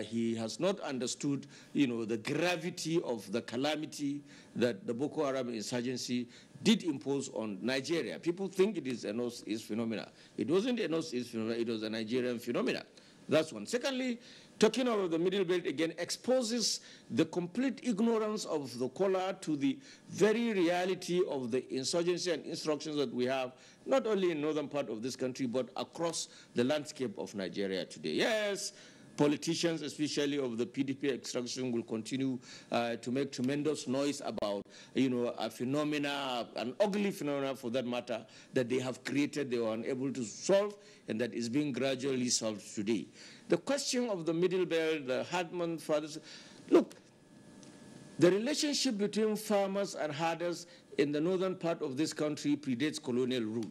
He has not understood, the gravity of the calamity that the Boko Haram insurgency did impose on Nigeria. People think it is a North-East phenomena. It wasn't a North-East phenomena, it was a Nigerian phenomena. That's one. Secondly, talking about the Middle Belt again exposes the complete ignorance of the caller to the very reality of the insurgency and instructions that we have, not only in northern part of this country, but across the landscape of Nigeria today. Yes, politicians, especially of the PDP extraction, will continue to make tremendous noise about, a phenomena, an ugly phenomena for that matter, that they have created, they were unable to solve, and that is being gradually solved today. The question of the Middle Belt, the Hartman fathers, look, the relationship between farmers and herders in the northern part of this country predates colonial rule.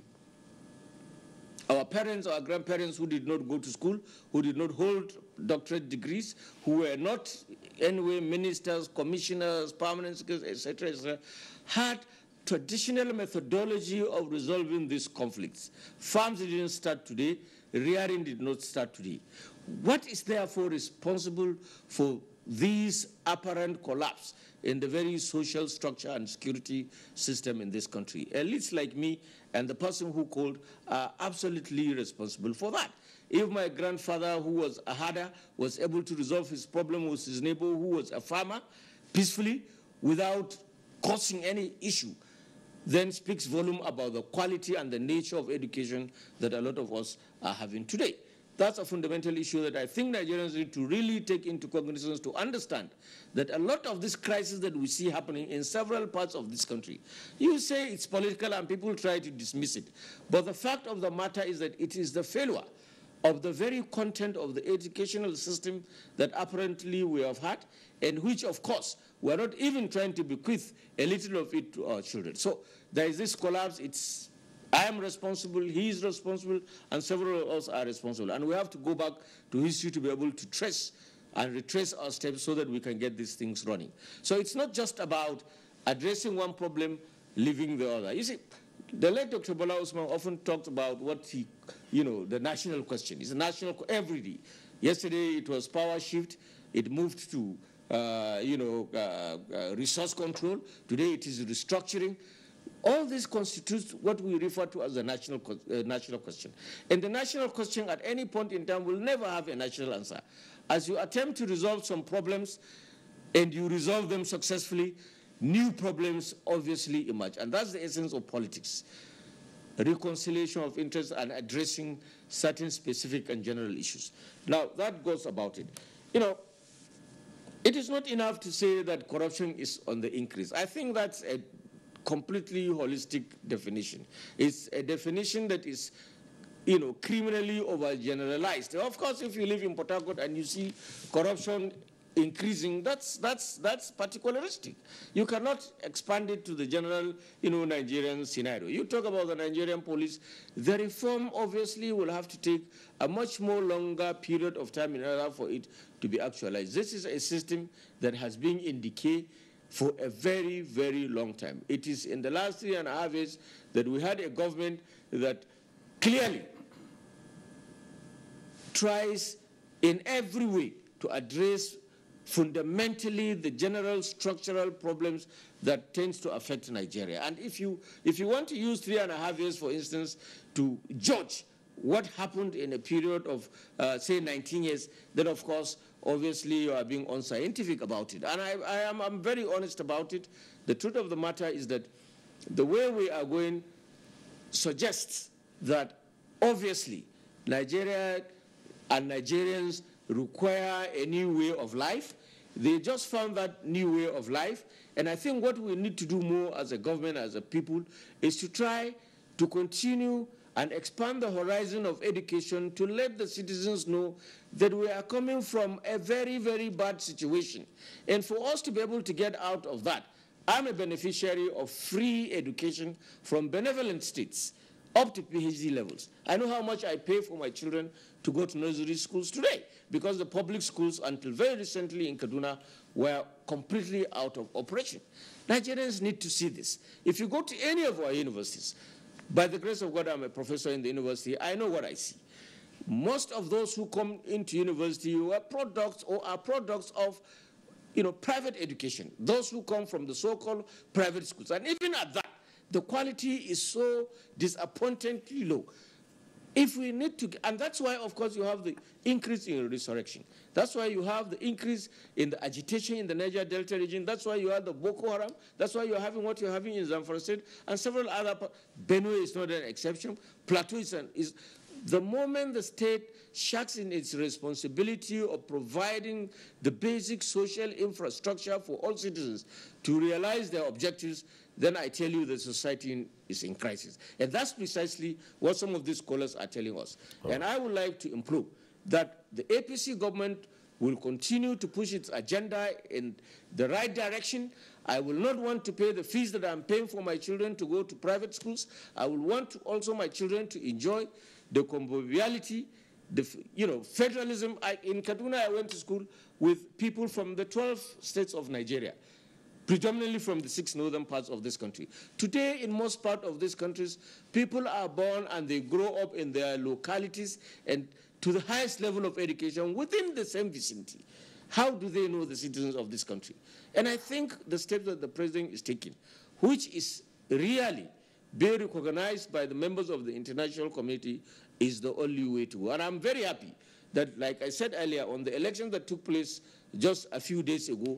Our parents, our grandparents who did not go to school, who did not hold doctorate degrees, who were not anyway ministers, commissioners, permanent secretaries, etc., had traditional methodology of resolving these conflicts. Farms didn't start today, rearing did not start today. What is therefore responsible for this apparent collapse in the very social structure and security system in this country? Elites like me and the person who called are absolutely responsible for that. If my grandfather, who was a herder, was able to resolve his problem with his neighbor who was a farmer peacefully without causing any issue, then speaks volume about the quality and the nature of education that a lot of us are having today. That's a fundamental issue that I think Nigerians need to really take into cognizance to understand that a lot of this crisis that we see happening in several parts of this country, you say it's political and people try to dismiss it. But the fact of the matter is that it is the failure of the very content of the educational system that apparently we have had, and which, of course, we're not even trying to bequeath a little of it to our children. So there is this collapse. I am responsible, he is responsible, and several of us are responsible. And we have to go back to history to be able to trace and retrace our steps so that we can get these things running. So it's not just about addressing one problem, leaving the other. You see, the late Dr. Bola Usman often talked about what he, the national question. It's a national every day. Yesterday it was power shift. It moved to, resource control. Today it is restructuring. All this constitutes what we refer to as the national question. And the national question at any point in time will never have a national answer. As you attempt to resolve some problems and you resolve them successfully, new problems obviously emerge. And that's the essence of politics. Reconciliation of interests and addressing certain specific and general issues. Now, that goes about it. It is not enough to say that corruption is on the increase. I think that's a completely holistic definition. It's a definition that is, criminally overgeneralized. Of course, if you live in Port Harcourt and you see corruption increasing, that's particularistic. You cannot expand it to the general, Nigerian scenario. You talk about the Nigerian police, the reform obviously will have to take a much more longer period of time in order for it to be actualized. This is a system that has been in decay for a very, very long time. It is in the last 3.5 years that we had a government that clearly tries in every way to address fundamentally the general structural problems that tends to affect Nigeria. And if you want to use 3.5 years, for instance, to judge what happened in a period of, say, 19 years, then of course, obviously you are being unscientific about it. And I'm very honest about it. The truth of the matter is that the way we are going suggests that obviously Nigeria and Nigerians require a new way of life. They just found that new way of life. And I think what we need to do more as a government, as a people, is to try to continue and expand the horizon of education to let the citizens know that we are coming from a very, very bad situation. And for us to be able to get out of that, I'm a beneficiary of free education from benevolent states. up to PhD levels. I know how much I pay for my children to go to nursery schools today, because the public schools until very recently in Kaduna were completely out of operation. Nigerians need to see this. If you go to any of our universities, by the grace of God, I'm a professor in the university, I know what I see. Most of those who come into university were products or are products of private education, those who come from the so-called private schools. And even at that, the quality is so disappointingly low. If we need to, and that's why, of course, you have the increase in resurrection. That's why you have the increase in the agitation in the Niger Delta region. That's why you have the Boko Haram. That's why you're having what you're having in Zamfara State and several other. Benue is not an exception. Plateau is the moment the state shirks in its responsibility of providing the basic social infrastructure for all citizens to realize their objectives, then I tell you the society is in crisis. And that's precisely what some of these scholars are telling us. Oh. And I would like to implore that the APC government will continue to push its agenda in the right direction. I will not want to pay the fees that I'm paying for my children to go to private schools. I will want also my children to enjoy the conviviality, the federalism. In Kaduna, I went to school with people from the 12 states of Nigeria, predominantly from the 6 northern parts of this country. Today, in most parts of these countries, people are born and they grow up in their localities and to the highest level of education within the same vicinity. How do they know the citizens of this country? And I think the step that the president is taking, which is really being recognized by the members of the international community, is the only way to go. And I'm very happy that, like I said earlier, on the election that took place just a few days ago,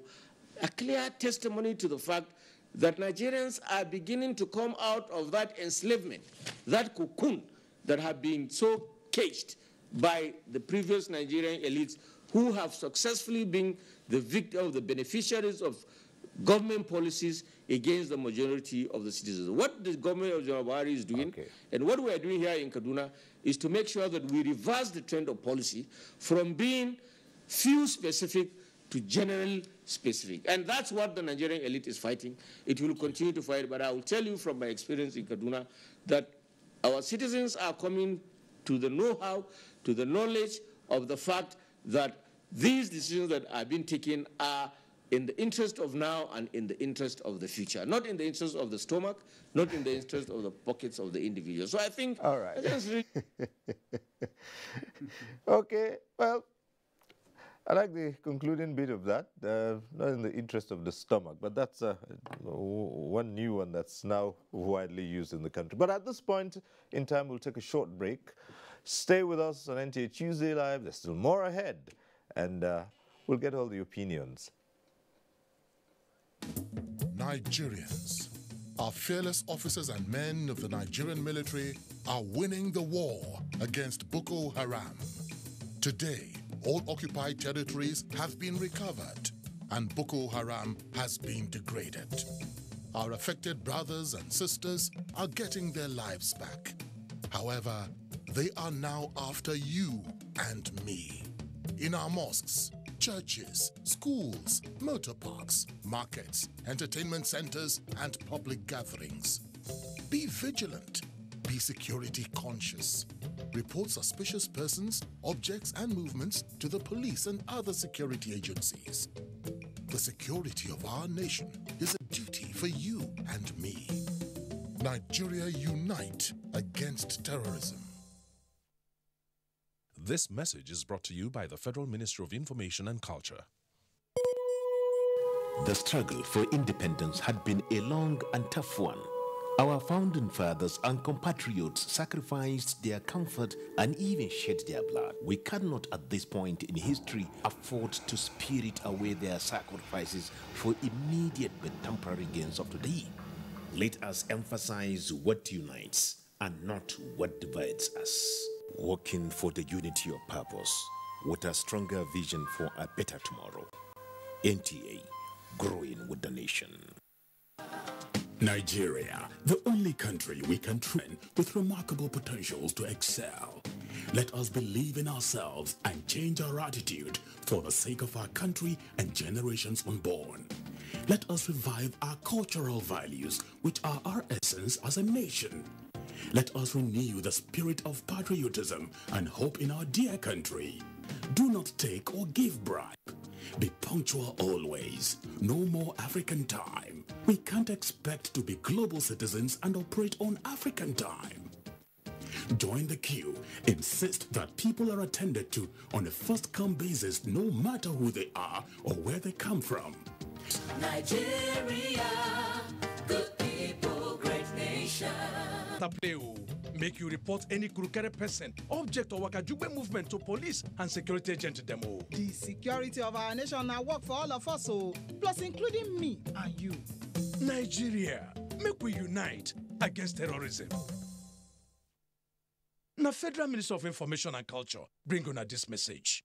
a clear testimony to the fact that Nigerians are beginning to come out of that enslavement, that cocoon that have been so caged by the previous Nigerian elites who have successfully been the victim of the beneficiaries of government policies against the majority of the citizens. What the government of General Buhari is doing, and what we are doing here in Kaduna, is to make sure that we reverse the trend of policy from being few specific to general specific. And that's what the Nigerian elite is fighting. It will continue to fight, but I will tell you from my experience in Kaduna that our citizens are coming to the know-how, to the knowledge of the fact that these decisions that are being taken are in the interest of now and in the interest of the future, not in the interest of the stomach, not in the interest of the pockets of the individual. So I think... All right. Okay, well, I like the concluding bit of that, not in the interest of the stomach, but that's one new one that's now widely used in the country. But at this point in time, we'll take a short break. Stay with us on NTA Tuesday Live. There's still more ahead, and we'll get all the opinions. Nigerians, our fearless officers and men of the Nigerian military are winning the war against Boko Haram. Today, all occupied territories have been recovered and Boko Haram has been degraded. Our affected brothers and sisters are getting their lives back. However, they are now after you and me. In our mosques, churches, schools, motor parks, markets, entertainment centers, and public gatherings. Be vigilant. Be security conscious. Report suspicious persons, objects, and movements to the police and other security agencies. The security of our nation is a duty for you and me. Nigeria, unite against terrorism. This message is brought to you by the Federal Ministry of Information and Culture. The struggle for independence had been a long and tough one. Our founding fathers and compatriots sacrificed their comfort and even shed their blood. We cannot at this point in history afford to spirit away their sacrifices for immediate but temporary gains of today. Let us emphasize what unites and not what divides us. Working for the unity of purpose with a stronger vision for a better tomorrow. NTA, growing with the nation. Nigeria, the only country we can train with remarkable potentials to excel. Let us believe in ourselves and change our attitude for the sake of our country and generations unborn. Let us revive our cultural values, which are our essence as a nation. Let us renew the spirit of patriotism and hope in our dear country. Do not take or give bribe. Be punctual always. No more African time. We can't expect to be global citizens and operate on African time. Join the queue. Insist that people are attended to on a first-come basis, no matter who they are or where they come from. Nigeria, good people, great nation. Make you report any crooked person, object or wakajube movement to police and security agent demo. The security of our nation now work for all of us, plus including me and you. Nigeria, make we unite against terrorism. Now, Federal Minister of Information and Culture bring on this message.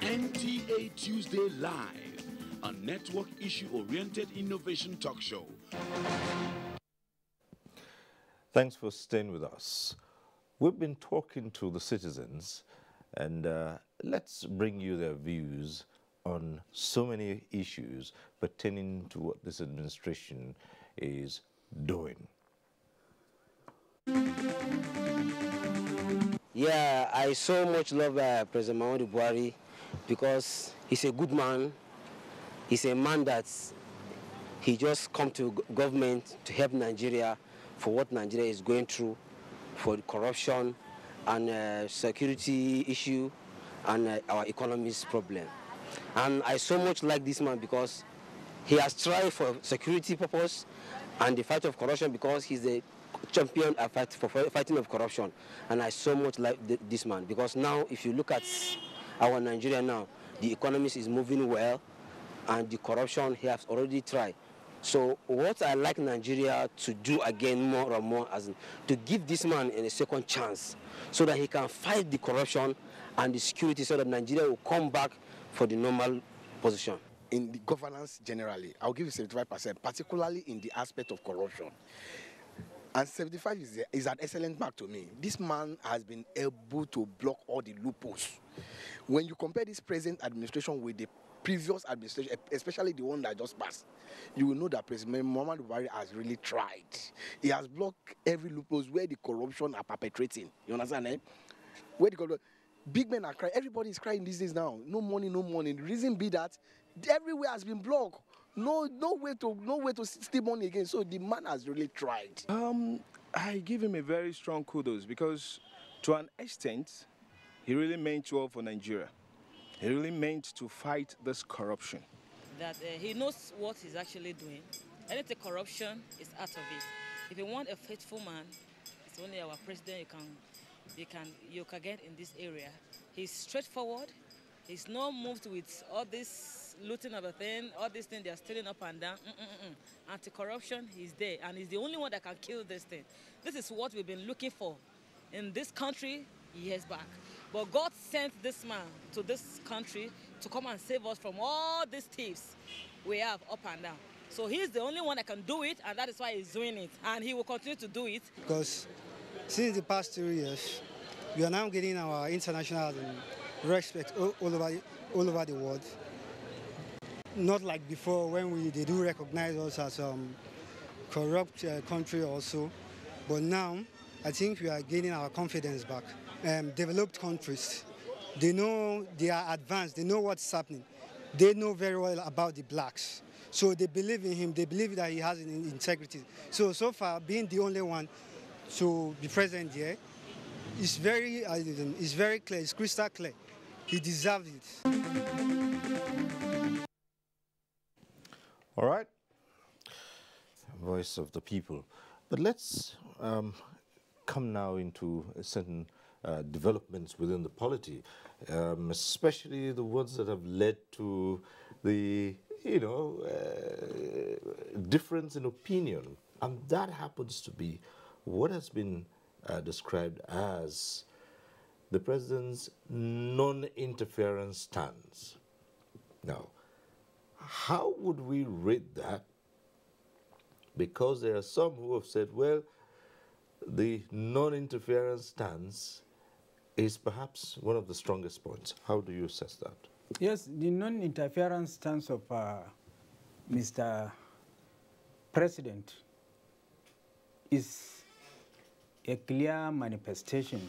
NTA Tuesday Live, a network issue-oriented innovation talk show. Thanks for staying with us. We've been talking to the citizens, and let's bring you their views on so many issues pertaining to what this administration is doing. Yeah, I so much love President Muhammadu Buhari because he's a good man. He's a man that he just come to government to help Nigeria for what Nigeria is going through, for corruption and security issue and our economy's problem. And I so much like this man because he has tried for security purpose and the fight of corruption because he's a champion for fighting of corruption. And I so much like this man because now if you look at our Nigeria now, the economy is moving well and the corruption he has already tried. So what I like Nigeria to do again more and more as to give this man a second chance so that he can fight the corruption and the security so that Nigeria will come back for the normal position. In the governance generally, I'll give you 75%, particularly in the aspect of corruption. And 75 is an excellent mark to me. This man has been able to block all the loopholes. When you compare this present administration with the previous administration, especially the one that just passed, you will know that President Muhammadu Buhari has really tried. He has blocked every loophole where the corruption are perpetrating. You understand, eh? Where the corruption, big men are crying. Everybody is crying these days now. No money, no money. The reason be that everywhere has been blocked. No way to steal money again. So the man has really tried. I give him a very strong kudos because to an extent, he really meant well for Nigeria. He really meant to fight this corruption. That he knows what he's actually doing. Anything corruption is out of it. If you want a faithful man, it's only our president you can get in this area. He's straightforward. He's not moved with all this looting of a thing, all these things they are stealing up and down. Anti-corruption, he's there, and he's the only one that can kill this thing. This is what we've been looking for in this country years back. But God sent this man to this country to come and save us from all these thieves we have up and down. So he's the only one that can do it, and that is why he's doing it. And he will continue to do it. Because since the past 2 years, we are now getting our international respect all over the world. Not like before when they do recognize us as a corrupt country also. But now, I think we are gaining our confidence back. Developed countries, they know they are advanced, they know what's happening. They know very well about the blacks. So they believe in him, they believe that he has integrity. So far, being the only one to be present here, it's very clear, it's crystal clear. He deserves it. All right. Voice of the people. But let's come now into certain developments within the polity, especially the ones that have led to the, difference in opinion. And that happens to be what has been described as the president's non-interference stance. Now, how would we read that? Because there are some who have said, well, the non-interference stance is perhaps one of the strongest points. How do you assess that? Yes, the non-interference stance of Mr. President is a clear manifestation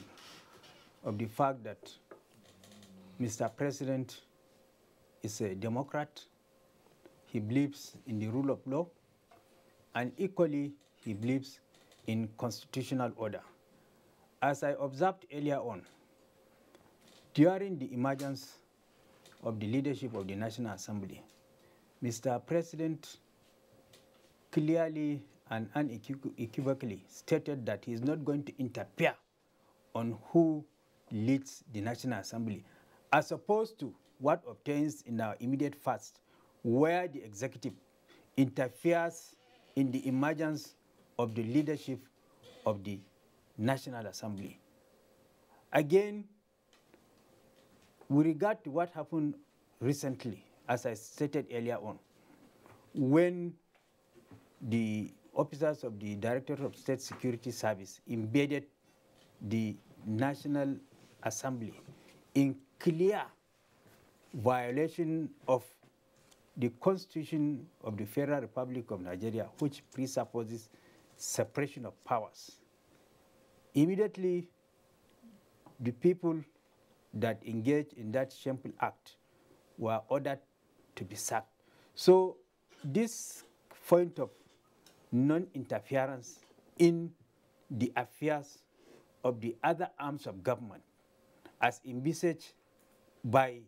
of the fact that Mr. President is a Democrat. He believes in the rule of law, and equally he believes in constitutional order. As I observed earlier on, during the emergence of the leadership of the National Assembly, Mr. President clearly and unequivocally stated that he is not going to interfere on who leads the National Assembly, as opposed to what obtains in our immediate past, where the executive interferes in the emergence of the leadership of the National Assembly. Again, with regard to what happened recently, as I stated earlier on, when the officers of the Directorate of State Security Service invaded the National Assembly in clear violation of the Constitution of the Federal Republic of Nigeria, which presupposes separation of powers. Immediately, the people that engaged in that shameful act were ordered to be sacked. So this point of non-interference in the affairs of the other arms of government, as envisaged by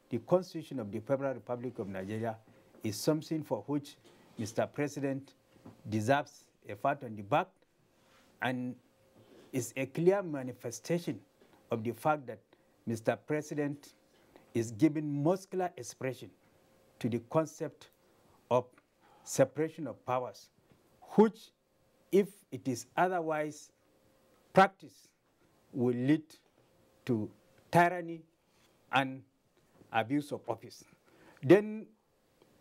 the Constitution of the Federal Republic of Nigeria, is something for which Mr. President deserves a pat on the back, and is a clear manifestation of the fact that Mr. President is giving muscular expression to the concept of separation of powers, which, if it is otherwise practiced, will lead to tyranny and abuse of office. Then,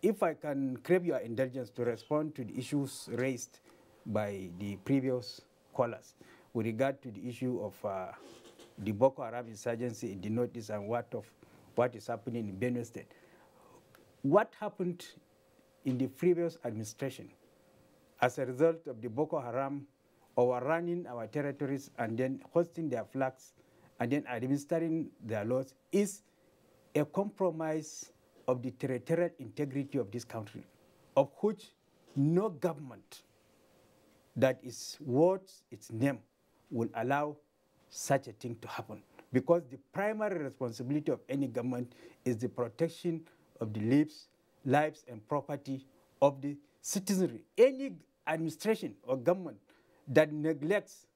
if I can crave your indulgence to respond to the issues raised by the previous callers with regard to the issue of the Boko Haram insurgency in the Northeast and what is happening in Benue State. What happened in the previous administration as a result of the Boko Haram overrunning our territories and then hosting their flags and then administering their laws is a compromise of the territorial integrity of this country, of which no government that is worth its name will allow such a thing to happen, because the primary responsibility of any government is the protection of the lives and property of the citizenry. Any administration or government that neglects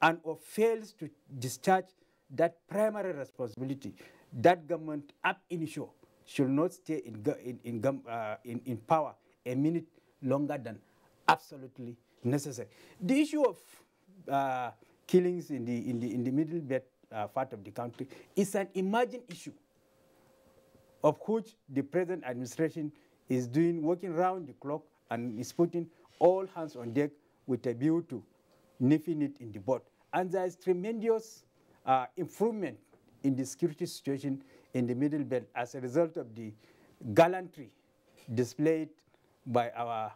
and or fails to discharge that primary responsibility, that government ab initio should not stay in power a minute longer than absolutely necessary. The issue of killings in the middle belt part of the country is an emerging issue of which the present administration is working round the clock and is putting all hands on deck with a view to nipping it in the bud. And there is tremendous improvement in the security situation in the middle belt as a result of the gallantry displayed by our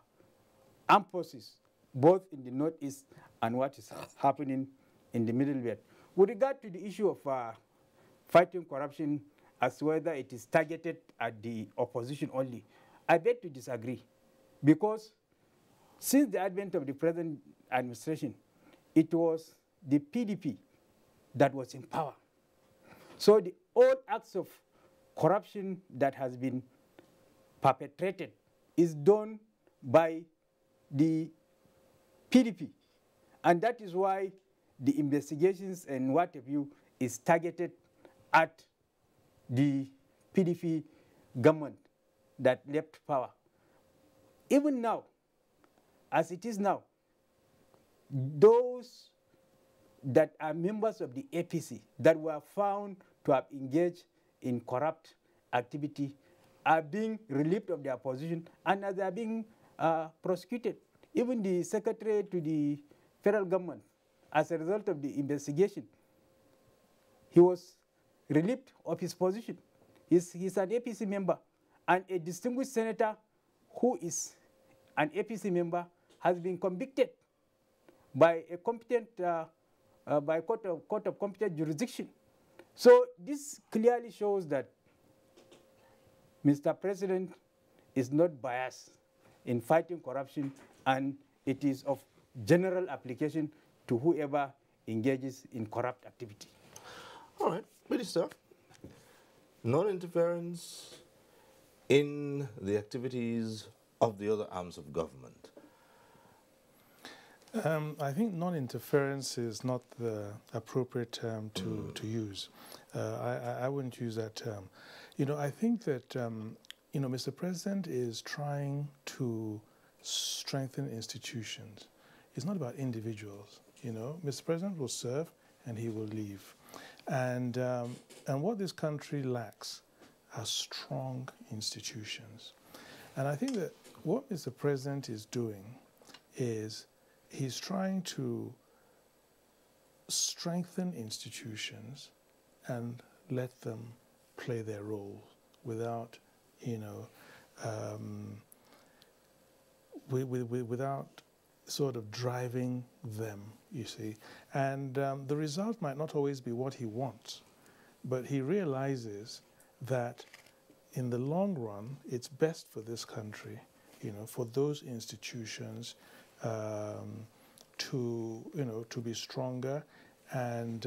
armed forces, both in the Northeast and what is happening in the middle belt. With regard to the issue of fighting corruption as whether it is targeted at the opposition only, I beg to disagree, because since the advent of the present administration, it was the PDP that was in power. So all acts of corruption that has been perpetrated is done by the PDP. And that is why the investigations and what have you is targeted at the PDP government that left power. Even now, as it is now, those that are members of the APC that were found to have engaged in corrupt activity are being relieved of their position and they are being prosecuted. Even the secretary to the federal government, as a result of the investigation, he was relieved of his position. He's an APC member, and a distinguished senator who is an APC member has been convicted by a competent, by a court of competent jurisdiction. So this clearly shows that Mr. President is not biased in fighting corruption, and it is of general application to whoever engages in corrupt activity. All right, Minister, non-interference in the activities of the other arms of government. I think non-interference is not the appropriate term to use. I wouldn't use that term. You know, I think that, you know, Mr. President is trying to strengthen institutions. It's not about individuals, you know. Mr. President will serve and he will leave. And what this country lacks are strong institutions. And I think that what Mr. President is doing is he's trying to strengthen institutions and let them play their role without, you know, without sort of driving them, you see. And the result might not always be what he wants, but he realizes that in the long run, it's best for this country, you know, for those institutions to, you know, to be stronger and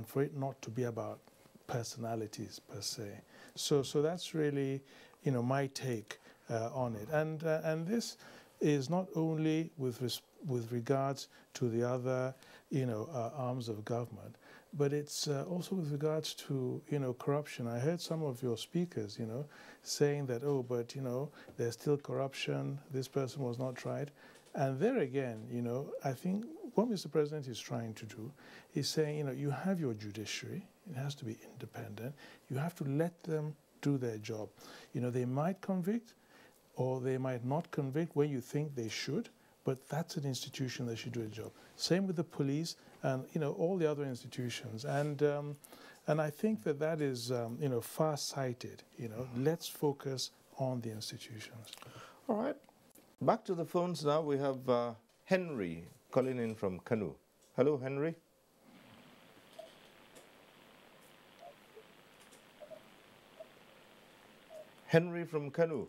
for it not to be about personalities per se. So that's really, you know, my take on it. And this is not only with regards to the other, you know, arms of government, but it's also with regards to, you know, corruption. I heard some of your speakers, you know, saying that, oh, but, you know, there's still corruption, this person was not tried. And there again, you know, I think what Mr. President is trying to do is saying, you know, you have your judiciary, it has to be independent, you have to let them do their job. You know, they might convict or they might not convict when you think they should, but that's an institution that should do a job. Same with the police and, you know, all the other institutions. And I think that that is, you know, far-sighted. You know, let's focus on the institutions. All right. Back to the phones now. We have Henry calling in from Kanu. Hello, Henry. Henry from Kanu.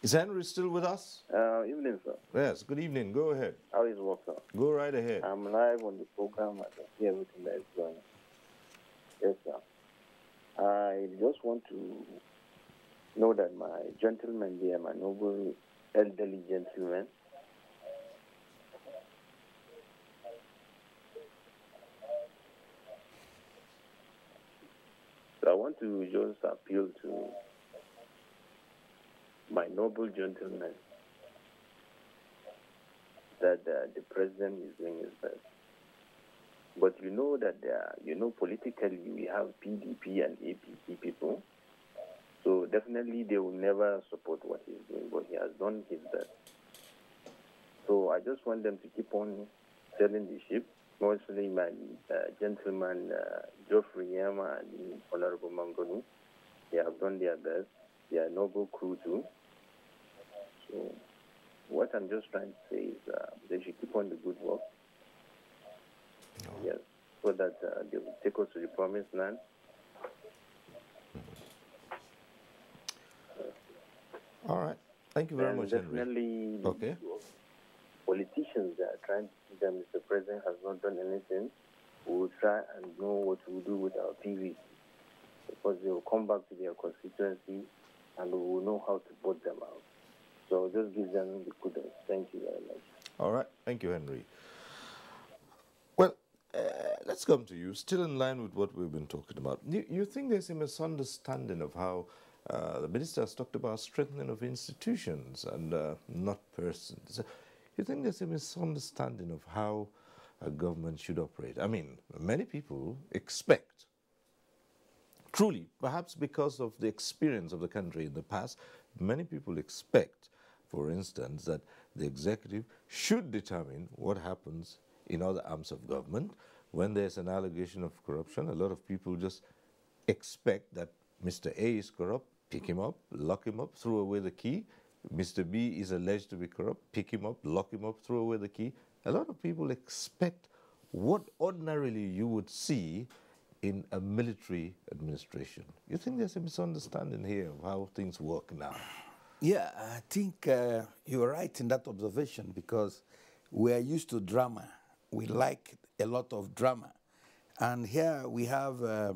Is Henry still with us? Evening, sir. Yes, good evening. Go ahead. How is work, sir? Go right ahead. I'm live on the program. I can see everything that is going on. Yes, sir. I just want to know that my gentleman there, my noble elderly gentleman, so I want to just appeal to my noble gentleman that the president is doing his best. But you know that you know, politically we have PDP and APC people, so definitely they will never support what he's doing, but he has done his best. So I just want them to keep on selling the ship, mostly my gentleman Geoffrey Yama and Honorable Mangonu. They have done their best. They are a noble crew too. So what I'm just trying to say is they should keep on the good work. Yes, so that they will take us to the promised land. All right. Thank you very much, definitely, Henry. Okay. Politicians that are trying to see that Mr. President has not done anything, we will try and know what we will do with our PVC, because they will come back to their constituency and we will know how to vote them out. So just give them the kudos. Thank you very much. All right. Thank you, Henry. Well, let's come to you, still in line with what we've been talking about. You think there's a misunderstanding of how The minister has talked about strengthening of institutions and not persons. You think there's a misunderstanding of how a government should operate? I mean, many people expect, truly, perhaps because of the experience of the country in the past, many people expect, for instance, that the executive should determine what happens in other arms of government. When there's an allegation of corruption, a lot of people just expect that Mr. A is corrupt, pick him up, lock him up, throw away the key. Mr. B is alleged to be corrupt, pick him up, lock him up, throw away the key. A lot of people expect what ordinarily you would see in a military administration. You think there's a misunderstanding here of how things work now? Yeah, I think you're right in that observation, because we are used to drama. We like a lot of drama. And here we have a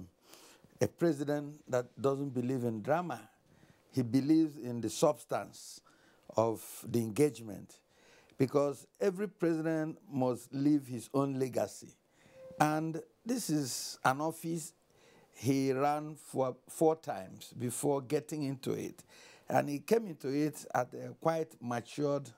president that doesn't believe in drama. He believes in the substance of the engagement, because every president must leave his own legacy. And this is an office he ran for 4 times before getting into it. And he came into it at a quite matured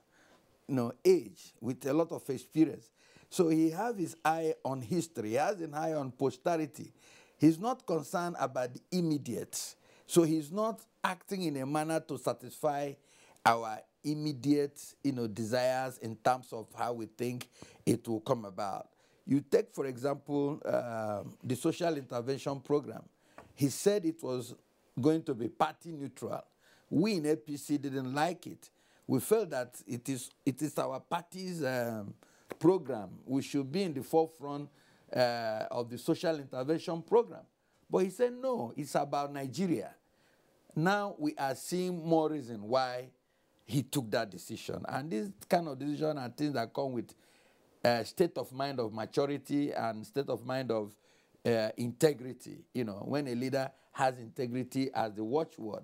age, with a lot of experience. So he has his eye on history, he has an eye on posterity. He's not concerned about the immediate. So he's not acting in a manner to satisfy our immediate desires in terms of how we think it will come about. You take, for example, the social intervention program. He said it was going to be party neutral. We in APC didn't like it. We felt that it is our party's program. We should be in the forefront of the social intervention program. But he said, no, it's about Nigeria. Now we are seeing more reason why he took that decision. And this kind of decision are things that come with state of mind of maturity and state of mind of integrity. When a leader has integrity as the watchword.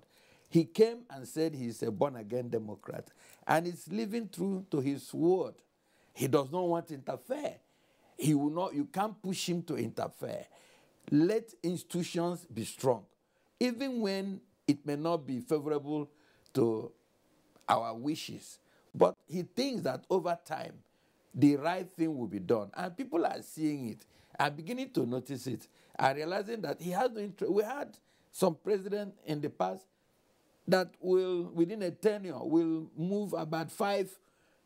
He came and said he's a born-again Democrat, and he's living true to his word. He does not want to interfere. He will not. You can't push him to interfere. Let institutions be strong, even when it may not be favorable to our wishes. But he thinks that over time, the right thing will be done. And people are seeing it, are beginning to notice it, are realizing that he has no interest. We had some president in the past that will, within a tenure, will move about 5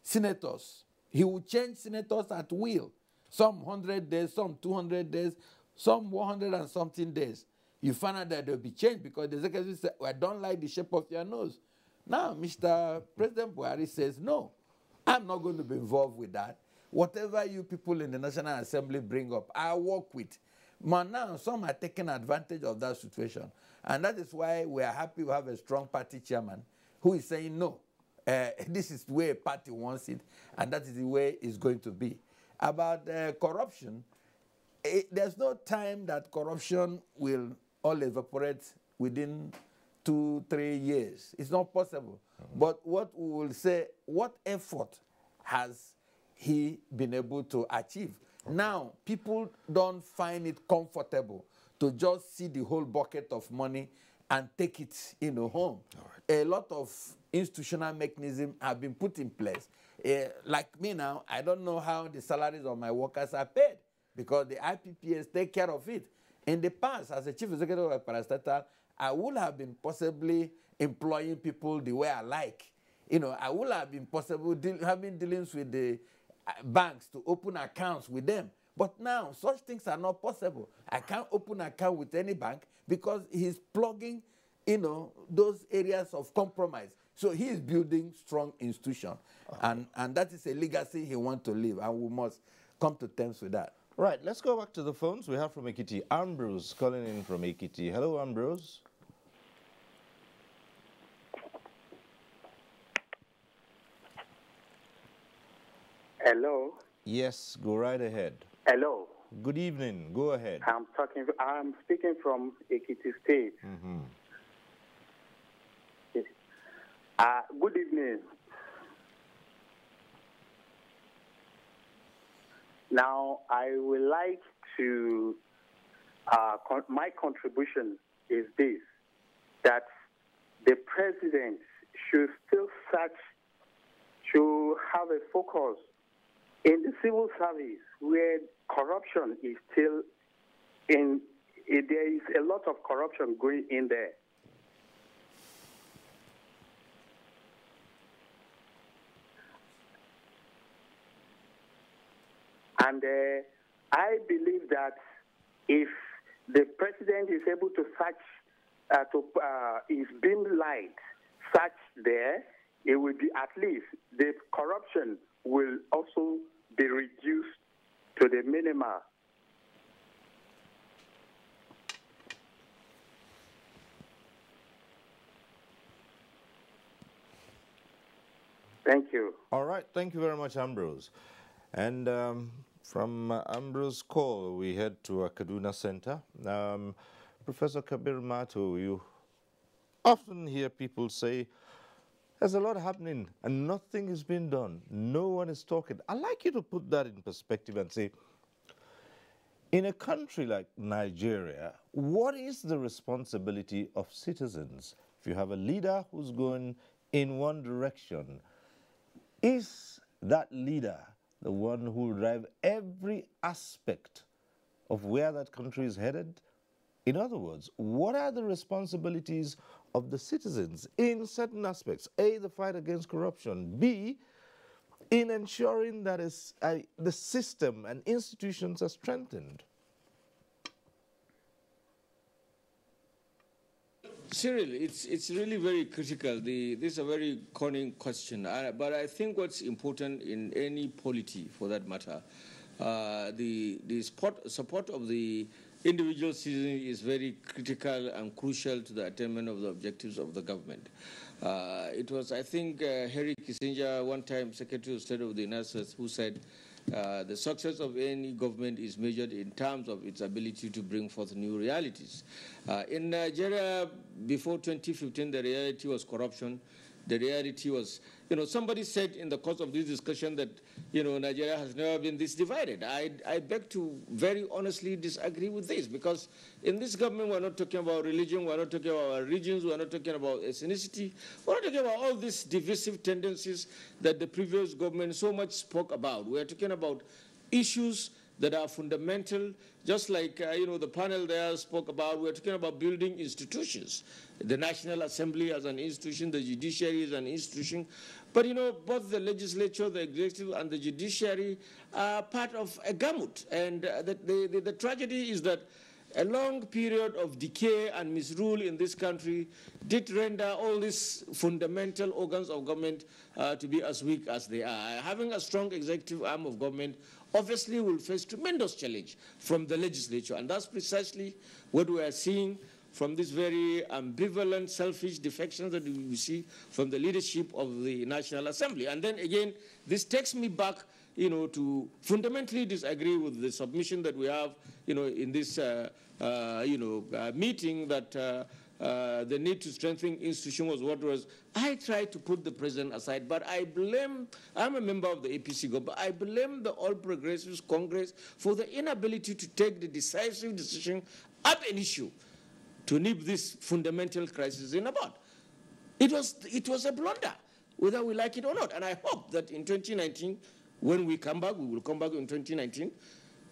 senators. He will change senators at will. Some 100 days, some 200 days, some 100 and something days. You find out that they'll be changed because the executive said, well, I don't like the shape of your nose. Now, Mr. President Buhari says, no, I'm not going to be involved with that. Whatever you people in the National Assembly bring up, I'll work with. But now, some are taking advantage of that situation. And that is why we are happy we have a strong party chairman who is saying, no, this is the way a party wants it, and that is the way it's going to be. About corruption, there's no time that corruption will all evaporate within 2-3 years. It's not possible. But what we will say, what effort has he been able to achieve? Now, people don't find it comfortable to just see the whole bucket of money and take it home. A lot of institutional mechanisms have been put in place. Like me now, I don't know how the salaries of my workers are paid because the IPPS take care of it. In the past, as a chief executive of Parastatal, I would have been possibly employing people the way I like. I would have been possible having dealings with the banks to open accounts with them. But now, such things are not possible. I can't open an account with any bank because he's plugging, those areas of compromise. So he is building strong institutions. And that is a legacy he wants to leave, and we must come to terms with that. Right, let's go back to the phones. We have from Ekiti, Ambrose calling in from Ekiti. Hello, Ambrose. Hello. Yes, go right ahead. Hello. Good evening. Go ahead. I'm speaking from Ekiti State. Mm-hmm. Good evening. Now, I would like to, my contribution is this, that the president should still have a focus in the civil service where corruption is still there is a lot of corruption going in there. And I believe that if the president is able to his beam light search there, it will be at least the corruption will also be reduced to the minimum. Thank you. All right. Thank you very much, Ambrose. And from Ambrose's call, we head to a Kaduna Center. Professor Kabir Mato, you often hear people say, there's a lot happening and nothing is being done. No one is talking. I'd like you to put that in perspective and say, in a country like Nigeria, what is the responsibility of citizens? If you have a leader who's going in one direction, is that leader the one who will drive every aspect of where that country is headed? In other words, what are the responsibilities of the citizens in certain aspects? A, the fight against corruption. B, in ensuring that the system and institutions are strengthened. Cyril, it's really very critical. This is a very cunning question. But I think what's important in any polity, for that matter, the support of the individual citizen is very critical and crucial to the attainment of the objectives of the government. It was, I think, Henry Kissinger, one time Secretary of State of the United States, who said, the success of any government is measured in terms of its ability to bring forth new realities. In Nigeria, before 2015, the reality was corruption. The reality was, somebody said in the course of this discussion that, Nigeria has never been this divided. I beg to very honestly disagree with this, because in this government, we're not talking about religion, we're not talking about regions, we're not talking about ethnicity, we're not talking about all these divisive tendencies that the previous government so much spoke about. We're talking about issues that are fundamental, just like the panel there spoke about. We're talking about building institutions. The National Assembly as an institution, the judiciary is an institution. But both the legislature, the executive, and the judiciary are part of a gamut. And the tragedy is that a long period of decay and misrule in this country did render all these fundamental organs of government to be as weak as they are. Having a strong executive arm of government obviously will face tremendous challenge from the legislature, and that's precisely what we are seeing from this very ambivalent, selfish defections that we see from the leadership of the National Assembly. And then again, this takes me back, to fundamentally disagree with the submission that we have, in this, meeting that the need to strengthen institution was what was. I tried to put the president aside, but I'm a member of the APC government, I blame the All Progressives Congress for the inability to take the decisive decision at an issue to nip this fundamental crisis in the bud. It was a blunder, whether we like it or not. And I hope that in 2019, when we come back, we will come back in 2019,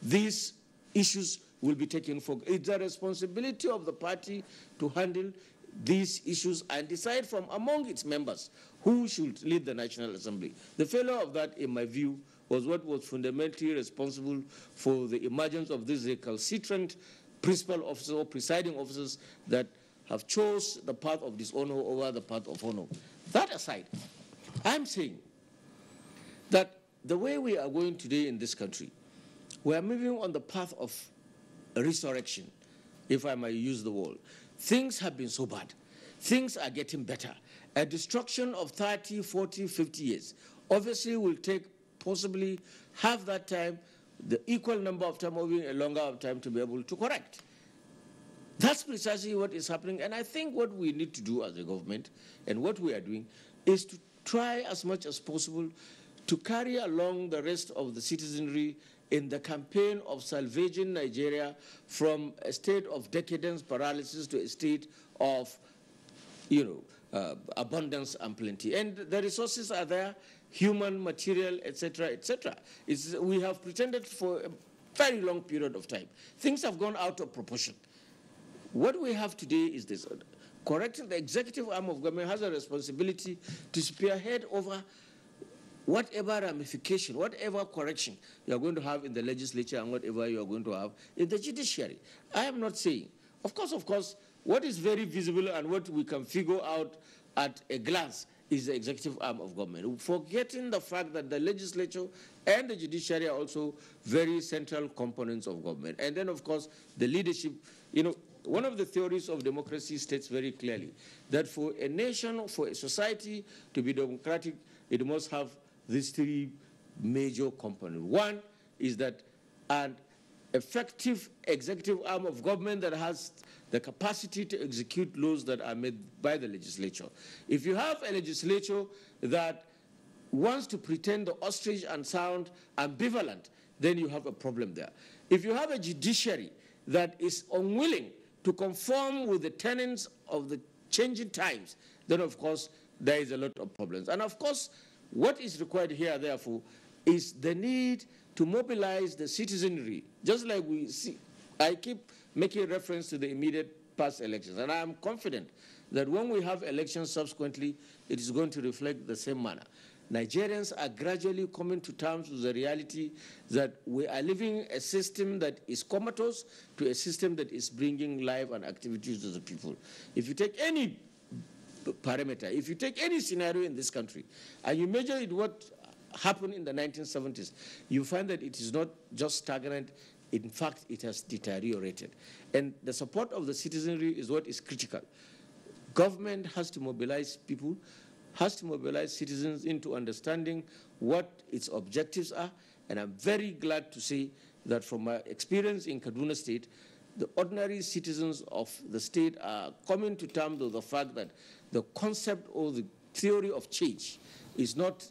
these issues will be taken for. It's a responsibility of the party to handle these issues and decide from among its members who should lead the National Assembly. The failure of that, in my view, was what was fundamentally responsible for the emergence of these recalcitrant principal officers or presiding officers that have chose the path of dishonor over the path of honor. That aside, I'm saying that the way we are going today in this country, we are moving on the path of resurrection, if I may use the word. Things have been so bad. Things are getting better. A destruction of 30, 40, 50 years obviously will take possibly half that time, the equal number of time, or even a longer of time to be able to correct. That's precisely what is happening. And I think what we need to do as a government, and what we are doing, is to try as much as possible to carry along the rest of the citizenry in the campaign of salvaging Nigeria from a state of decadence, paralysis, to a state of, abundance and plenty. And the resources are there, human, material, etc., etc. We have pretended for a very long period of time. Things have gone out of proportion. What we have today is this. Correcting the executive arm of government has a responsibility to spearhead over whatever ramification, whatever correction you are going to have in the legislature and whatever you are going to have in the judiciary. I am not saying, of course, what is very visible and what we can figure out at a glance is the executive arm of government, forgetting the fact that the legislature and the judiciary are also very central components of government. And then, of course, the leadership, one of the theories of democracy states very clearly that for a nation, for a society to be democratic, it must have these three major components. One is that an effective executive arm of government that has the capacity to execute laws that are made by the legislature. If you have a legislature that wants to pretend the ostrich and sound ambivalent, then you have a problem there. If you have a judiciary that is unwilling to conform with the tenets of the changing times, then of course there is a lot of problems. And of course, what is required here, therefore, is the need to mobilize the citizenry, just like we see. I keep making reference to the immediate past elections, and I am confident that when we have elections subsequently, it is going to reflect the same manner. Nigerians are gradually coming to terms with the reality that we are living a system that is comatose to a system that is bringing life and activities to the people. If you take any parameter, if you take any scenario in this country, and you measure it what happened in the 1970s, you find that it is not just stagnant. In fact, it has deteriorated. And the support of the citizenry is what is critical. Government has to mobilize people, has to mobilize citizens into understanding what its objectives are. And I'm very glad to say that from my experience in Kaduna State, the ordinary citizens of the state are coming to terms with the fact that the concept or the theory of change is not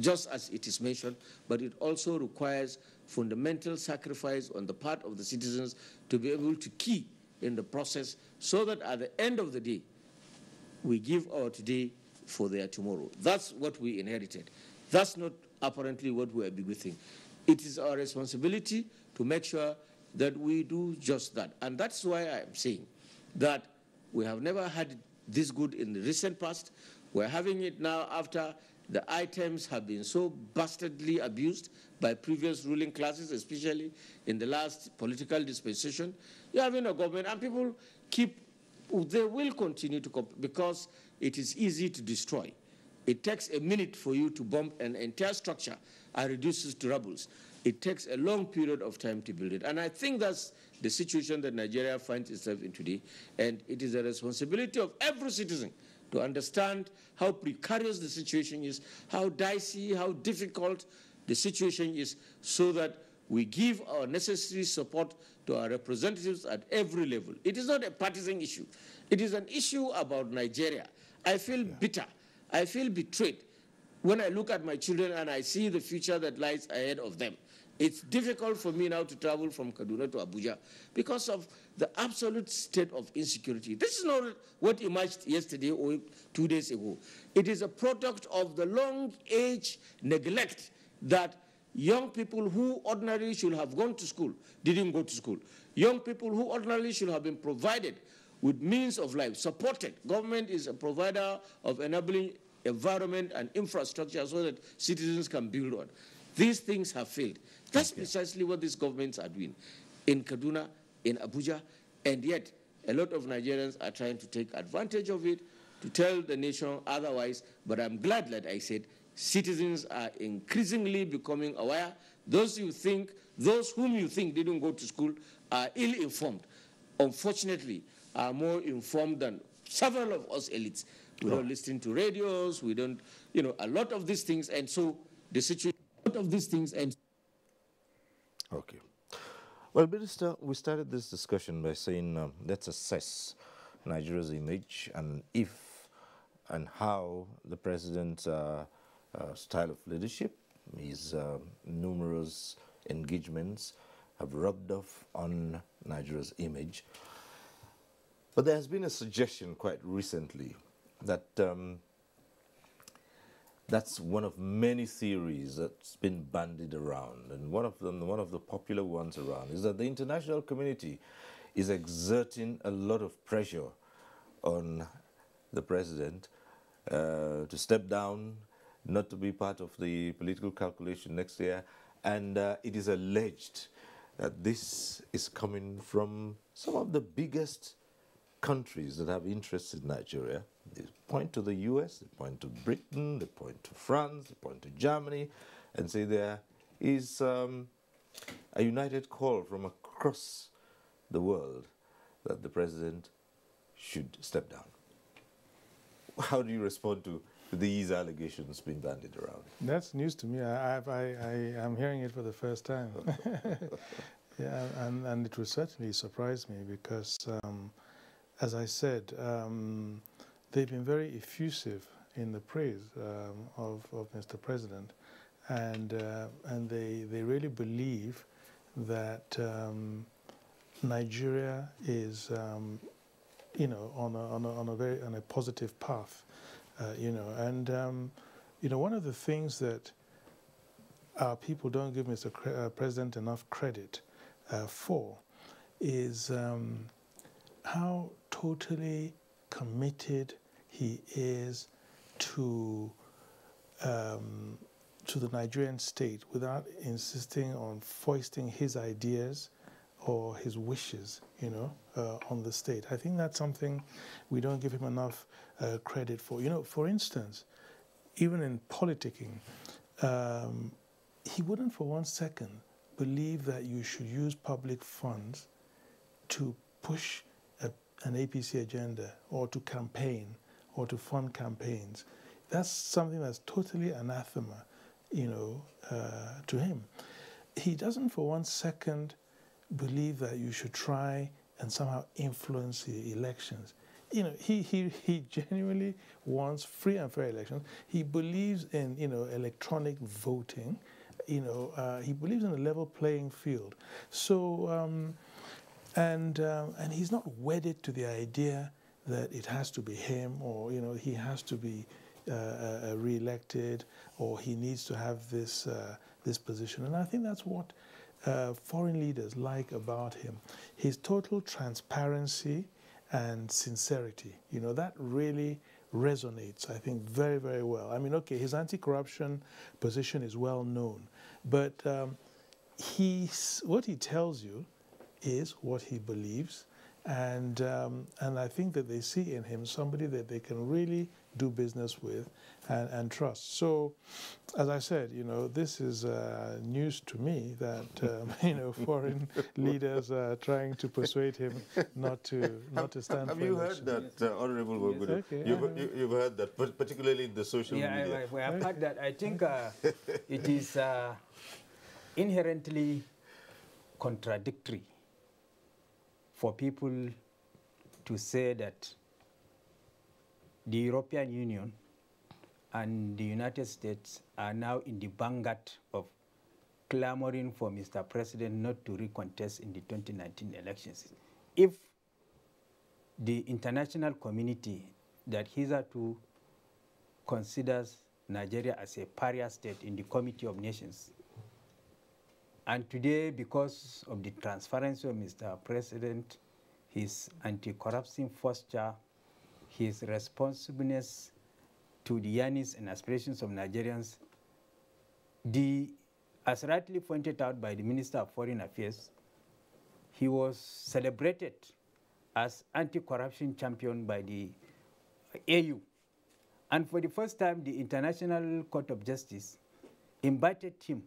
just as it is mentioned, but it also requires fundamental sacrifice on the part of the citizens to be able to key in the process so that at the end of the day, we give our today for their tomorrow. That's what we inherited. That's not apparently what we are bequeathing. It is our responsibility to make sure that we do just that. And that's why I am saying that we have never had this good in the recent past. We're having it now after the items have been so bastardly abused by previous ruling classes, especially in the last political dispensation. You're having a government, and people they will continue to, because it is easy to destroy. It takes a minute for you to bomb an entire structure and reduce it to rubble. It takes a long period of time to build it. And I think that's the situation that Nigeria finds itself in today. And it is a responsibility of every citizen to understand how precarious the situation is, how dicey, how difficult the situation is, so that we give our necessary support to our representatives at every level. It is not a partisan issue. It is an issue about Nigeria. I feel bitter. I feel betrayed when I look at my children and I see the future that lies ahead of them. It's difficult for me now to travel from Kaduna to Abuja because of the absolute state of insecurity. This is not what emerged yesterday or 2 days ago. It is a product of the long-age neglect that young people who ordinarily should have gone to school didn't go to school. Young people who ordinarily should have been provided with means of life, supported. Government is a provider of enabling environment and infrastructure so that citizens can build on. These things have failed. That's precisely what these governments are doing in Kaduna, in Abuja, and yet a lot of Nigerians are trying to take advantage of it, to tell the nation otherwise. But I'm glad that I said citizens are increasingly becoming aware. Those whom you think didn't go to school are ill-informed. Unfortunately, are more informed than several of us elites. We don't listen to radios, we don't, a lot of these things, and so the situation, a lot of these things, and... Okay. Well, Minister, we started this discussion by saying let's assess Nigeria's image and if and how the president's style of leadership, his numerous engagements have rubbed off on Nigeria's image. But there has been a suggestion quite recently that that's one of many theories that's been bandied around, and one of the popular ones around, is that the international community is exerting a lot of pressure on the president to step down, not to be part of the political calculation next year, and it is alleged that this is coming from some of the biggest countries that have interests in Nigeria. They point to the US, they point to Britain, they point to France, they point to Germany, and say there is a united call from across the world that the president should step down. How do you respond to these allegations being bandied around? That's news to me. I'm hearing it for the first time. Yeah, and it will certainly surprise me because, as I said, they've been very effusive in the praise of Mr. President, and they really believe that Nigeria is, you know, on a positive path, you know, and you know, one of the things that our people don't give Mr. President enough credit for is how totally committed he is to the Nigerian state without insisting on foisting his ideas or his wishes, you know, on the state. I think that's something we don't give him enough credit for. You know, for instance, even in politicking, he wouldn't for one second believe that you should use public funds to push an APC agenda or to campaign or to fund campaigns. That's something that's totally anathema, you know, to him. He doesn't for one second believe that you should try and somehow influence the elections. You know, he genuinely wants free and fair elections. He believes in, you know, electronic voting. You know, he believes in a level playing field. So, and he's not wedded to the idea that it has to be him, or, you know, he has to be re-elected, or he needs to have this this position. And I think that's what foreign leaders like about him. His total transparency and sincerity. You know, that really resonates, I think, very, very well. I mean, okay, his anti-corruption position is well known, but what he tells you is what he believes, and I think that they see in him somebody that they can really do business with and trust. So, as I said, you know, this is news to me that you know, foreign leaders are trying to persuade him not to stand for election. Have you heard that, Honorable Wogudu? Okay, you've heard that, particularly in the social media. Yeah, I've heard that. I think it is inherently contradictory for people to say that the European Union and the United States are now in the vanguard of clamoring for Mr. President not to recontest in the 2019 elections. If the international community that hitherto considers Nigeria as a pariah state in the Committee of Nations, and today, because of the transparency of Mr. President, his anti-corruption posture, his responsiveness to the yearnings and aspirations of Nigerians, as rightly pointed out by the Minister of Foreign Affairs, he was celebrated as anti-corruption champion by the AU. And for the first time, the International Court of Justice invited him,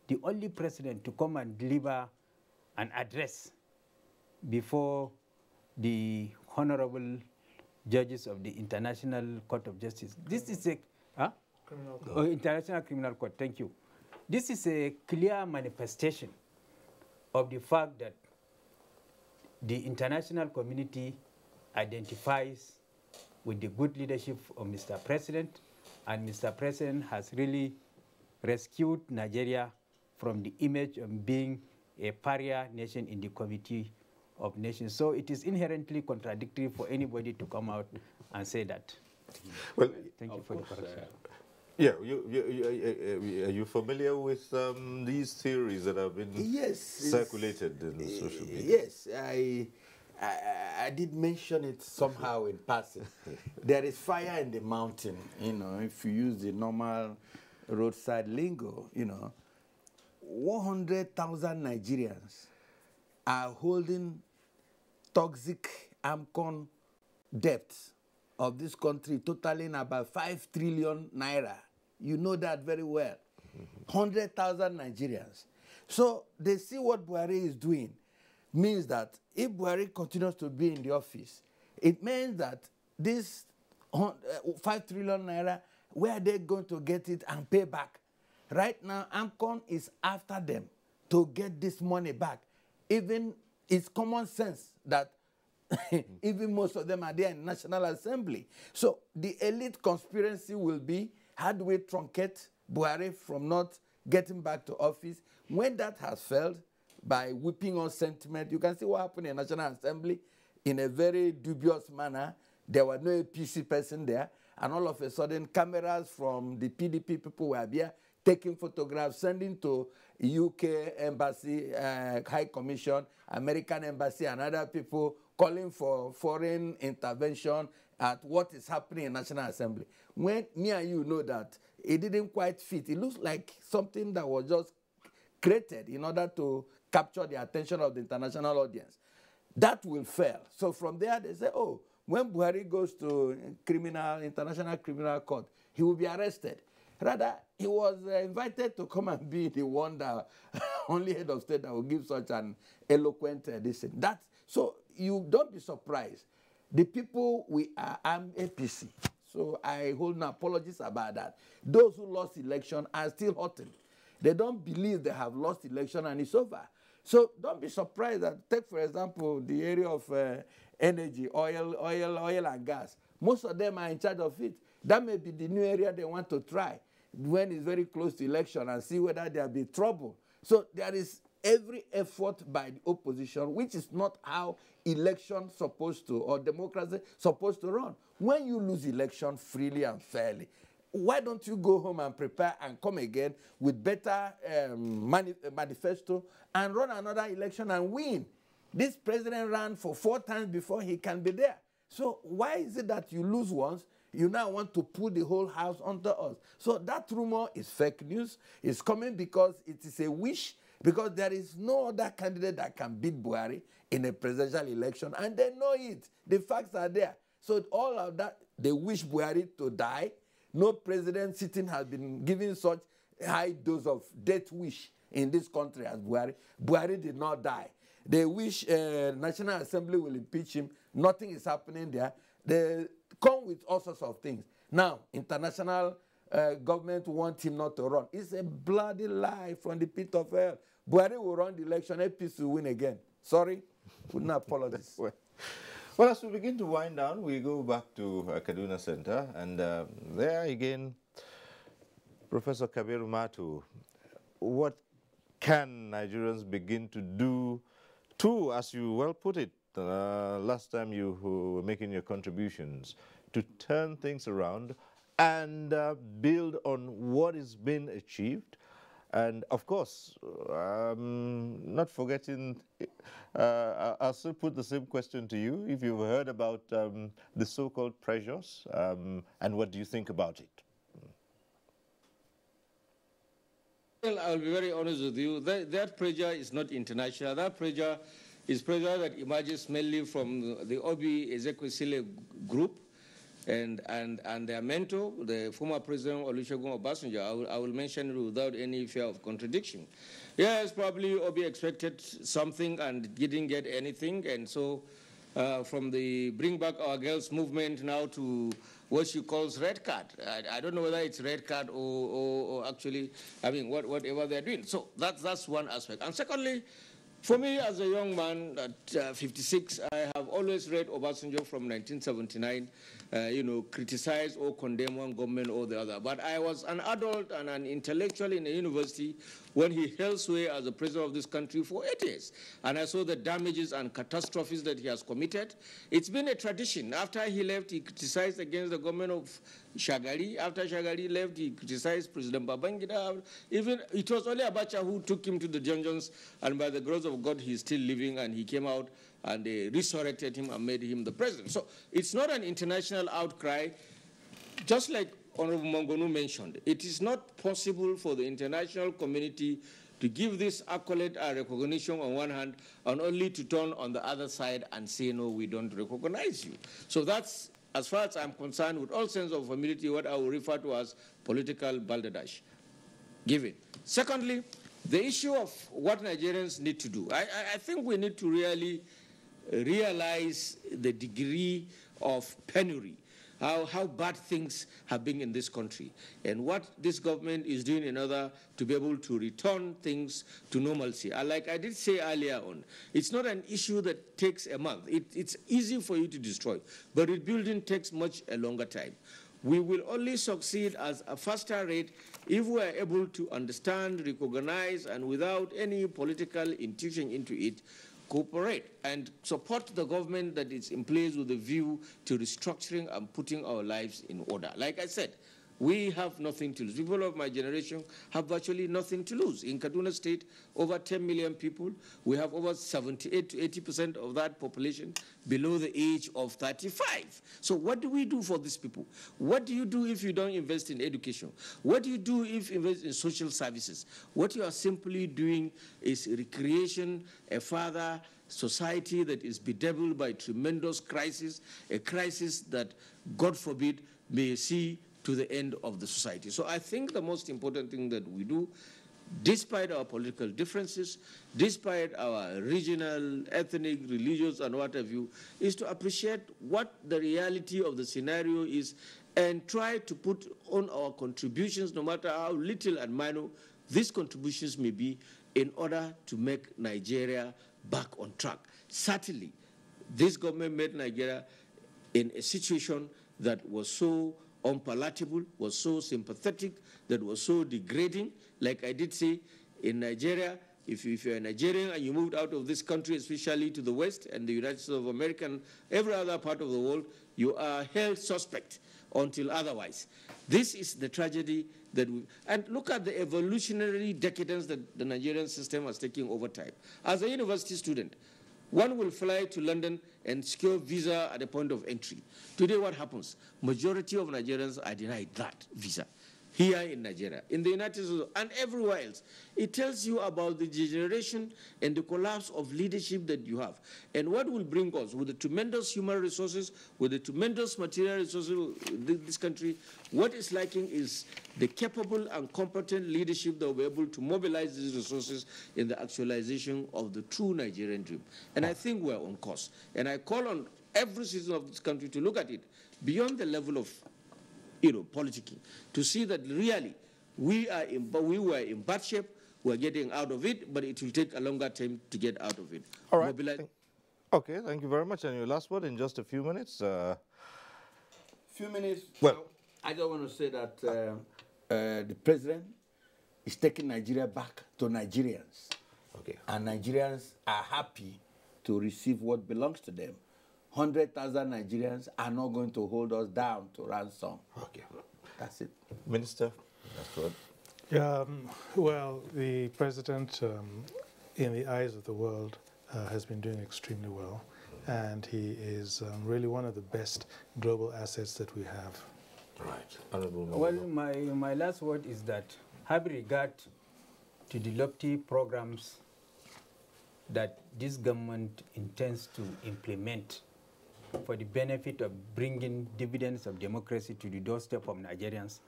the only president, to come and deliver an address before the honorable judges of the International Court of Justice. This is a Criminal Court. International Criminal Court. Thank you. This is a clear manifestation of the fact that the international community identifies with the good leadership of Mr. President, and Mr. President has really rescued Nigeria from the image of being a pariah nation in the Committee of Nations. So it is inherently contradictory for anybody to come out and say that. Well, thank you for the correction. Yeah, are you familiar with these theories that have been circulated in social media? Yes, I did mention it somehow in passing. There is fire in the mountain, you know, if you use the normal roadside lingo, you know. 100,000 Nigerians are holding toxic AMCON debts of this country totaling about 5 trillion naira. You know that very well. 100,000 Nigerians. So they see what Buhari is doing. Means that if Buhari continues to be in the office, it means that this 5 trillion naira, where are they going to get it and pay back? Right now, AMCON is after them to get this money back. Even it's common sense that even most of them are there in National Assembly. So the elite conspiracy will be, how do we truncate Buhari from not getting back to office? When that has failed, by whipping on sentiment, you can see what happened in National Assembly in a very dubious manner. There was no APC person there, and all of a sudden, cameras from the PDP people were there, taking photographs, sending to UK Embassy, High Commission, American Embassy, and other people calling for foreign intervention at what is happening in National Assembly. When me and you know that it didn't quite fit, it looks like something that was just created in order to capture the attention of the international audience. That will fail. So from there, they say, oh, when Buhari goes to International Criminal Court, he will be arrested. Rather, he was invited to come and be the one that only head of state that will give such an eloquent decision. So you don't be surprised. The people I'm APC, so I hold no apologies about that. Those who lost election are still hurting. They don't believe they have lost election and it's over. So don't be surprised that, take for example, the area of energy, oil and gas. Most of them are in charge of it. That may be the new area they want to try when it's very close to election and see whether there'll be trouble. So there is every effort by the opposition, which is not how election supposed to, or democracy supposed to run. When you lose election freely and fairly, why don't you go home and prepare and come again with better manifesto and run another election and win? This president ran for 4 times before he can be there. So why is it that you lose once, you now want to put the whole house onto us? So that rumor is fake news. It's coming because it is a wish, because there is no other candidate that can beat Buhari in a presidential election, and they know it. The facts are there. So all of that, they wish Buhari to die. No president sitting has been given such high dose of death wish in this country as Buhari. Buhari did not die. They wish National Assembly will impeach him. Nothing is happening there. They come with all sorts of things. Now, international government want him not to run. It's a bloody lie from the pit of hell. Buhari will run the election, APC will win again. Sorry, wouldn't apologize. Well, as we begin to wind down, we go back to Kaduna Center, and there again, Professor Kabir Matu, what can Nigerians begin to do to, as you well put it, last time you were making your contributions, to turn things around and build on what has been achieved? And of course, not forgetting, I'll still put the same question to you. If you've heard about the so-called pressures, and what do you think about it? Well, I'll be very honest with you. That pressure is not international. That pressure is pressure that emerges mainly from the Obi Ezekwesili group and their mentor, the former President Olusegun Obasanjo. I will mention it without any fear of contradiction. Yes, probably Obi expected something and didn't get anything, and so from the Bring Back Our Girls movement now to what she calls red card. I don't know whether it's red card or actually, I mean, whatever they're doing. So that's one aspect. And secondly, for me as a young man at 56, I have always read Obasanjo from 1979 criticize or condemn one government or the other. But I was an adult and an intellectual in a university when he held sway as the president of this country for 8 years. And I saw the damages and catastrophes that he has committed. It's been a tradition. After he left, he criticized against the government of Shagari. After Shagari left, he criticized President Babangida. Even it was only Abacha who took him to the dungeons, and by the grace of God, he's still living, and he came out and they resurrected him and made him the president. So it's not an international outcry. Just like Honorable Mangonu mentioned, it is not possible for the international community to give this accolade and recognition on one hand and only to turn on the other side and say, no, we don't recognize you. So that's, as far as I'm concerned, with all sense of humility, what I will refer to as political balderdash. Given. Secondly, the issue of what Nigerians need to do. I think we need to really realize the degree of penury, how bad things have been in this country, and what this government is doing in order to be able to return things to normalcy. Like I did say earlier on, it's not an issue that takes a month. It's easy for you to destroy, but rebuilding takes much a longer time. We will only succeed at a faster rate if we are able to understand, recognize, and without any political intuition into it, cooperate and support the government that is in place with a view to restructuring and putting our lives in order. Like I said, we have nothing to lose. People of my generation have virtually nothing to lose. In Kaduna State, over 10 million people. We have over 78 to 80% of that population below the age of 35. So what do we do for these people? What do you do if you don't invest in education? What do you do if you invest in social services? What you are simply doing is recreation, a further society that is bedeviled by tremendous crisis, a crisis that, God forbid, may see to the end of the society. So I think the most important thing that we do, despite our political differences, despite our regional, ethnic, religious, and what have you, is to appreciate what the reality of the scenario is and try to put on our contributions, no matter how little and minor these contributions may be, in order to make Nigeria back on track. Certainly, this government made Nigeria in a situation that was so unpalatable, was so sympathetic, that was so degrading. Like I did say, in Nigeria, if you're a Nigerian and you moved out of this country, especially to the West and the United States of America and every other part of the world, you are held suspect until otherwise. This is the tragedy that we... And look at the evolutionary decadence that the Nigerian system has taken over time. As a university student, one will fly to London and secure visa at the point of entry. Today, what happens? Majority of Nigerians are denied that visa here in Nigeria, in the United States, and everywhere else. It tells you about the degeneration and the collapse of leadership that you have. And what will bring us, with the tremendous human resources, with the tremendous material resources of this country, what is lacking is the capable and competent leadership that will be able to mobilize these resources in the actualization of the true Nigerian dream. And I think we're on course. And I call on every citizen of this country to look at it beyond the level of politicking, to see that really we were in bad shape, we're getting out of it, but it will take a longer time to get out of it. All right. Okay, thank you very much. And your last word in just a few minutes. Few minutes. Well, I just want to say that the president is taking Nigeria back to Nigerians. Okay. And Nigerians are happy to receive what belongs to them. 100,000 Nigerians are not going to hold us down to ransom. Okay. That's it. Minister, that's good. Well, the president, in the eyes of the world, has been doing extremely well. And he is really one of the best global assets that we have. Right. Honorable Well, my last word is that have regard to the lofty programs that this government intends to implement for the benefit of bringing dividends of democracy to the doorstep of Nigerians.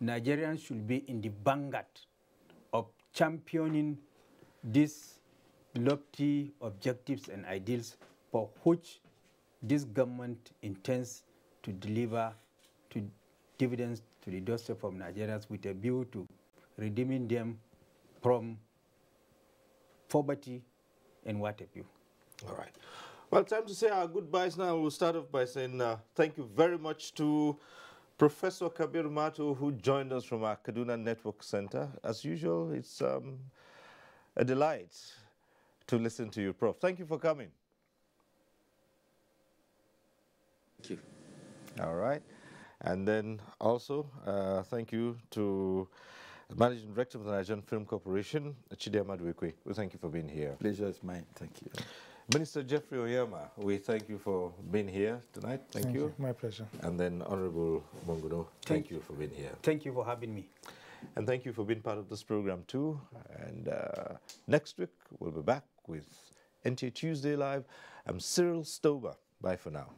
Nigerians should be in the vanguard of championing these lofty objectives and ideals for which this government intends to deliver dividends to the doorstep of Nigerians with a view to redeeming them from poverty and what have you. All right. Well, time to say our goodbyes now. We'll start off by saying thank you very much to Professor Kabir Mato, who joined us from our Kaduna Network Center. As usual, it's a delight to listen to you, Prof. Thank you for coming. Thank you. All right. And then also, thank you to the Managing Director of the Nigerian Film Corporation, Chidi Amaduekwe. We thank you for being here. Pleasure is mine. Thank you. Minister Jeffrey Oyema, we thank you for being here tonight. Thank you. My pleasure. And then Honorable Monguno, thank you for being here. Thank you for having me. And thank you for being part of this program too. And next week, we'll be back with NTA Tuesday Live. I'm Cyril Stober. Bye for now.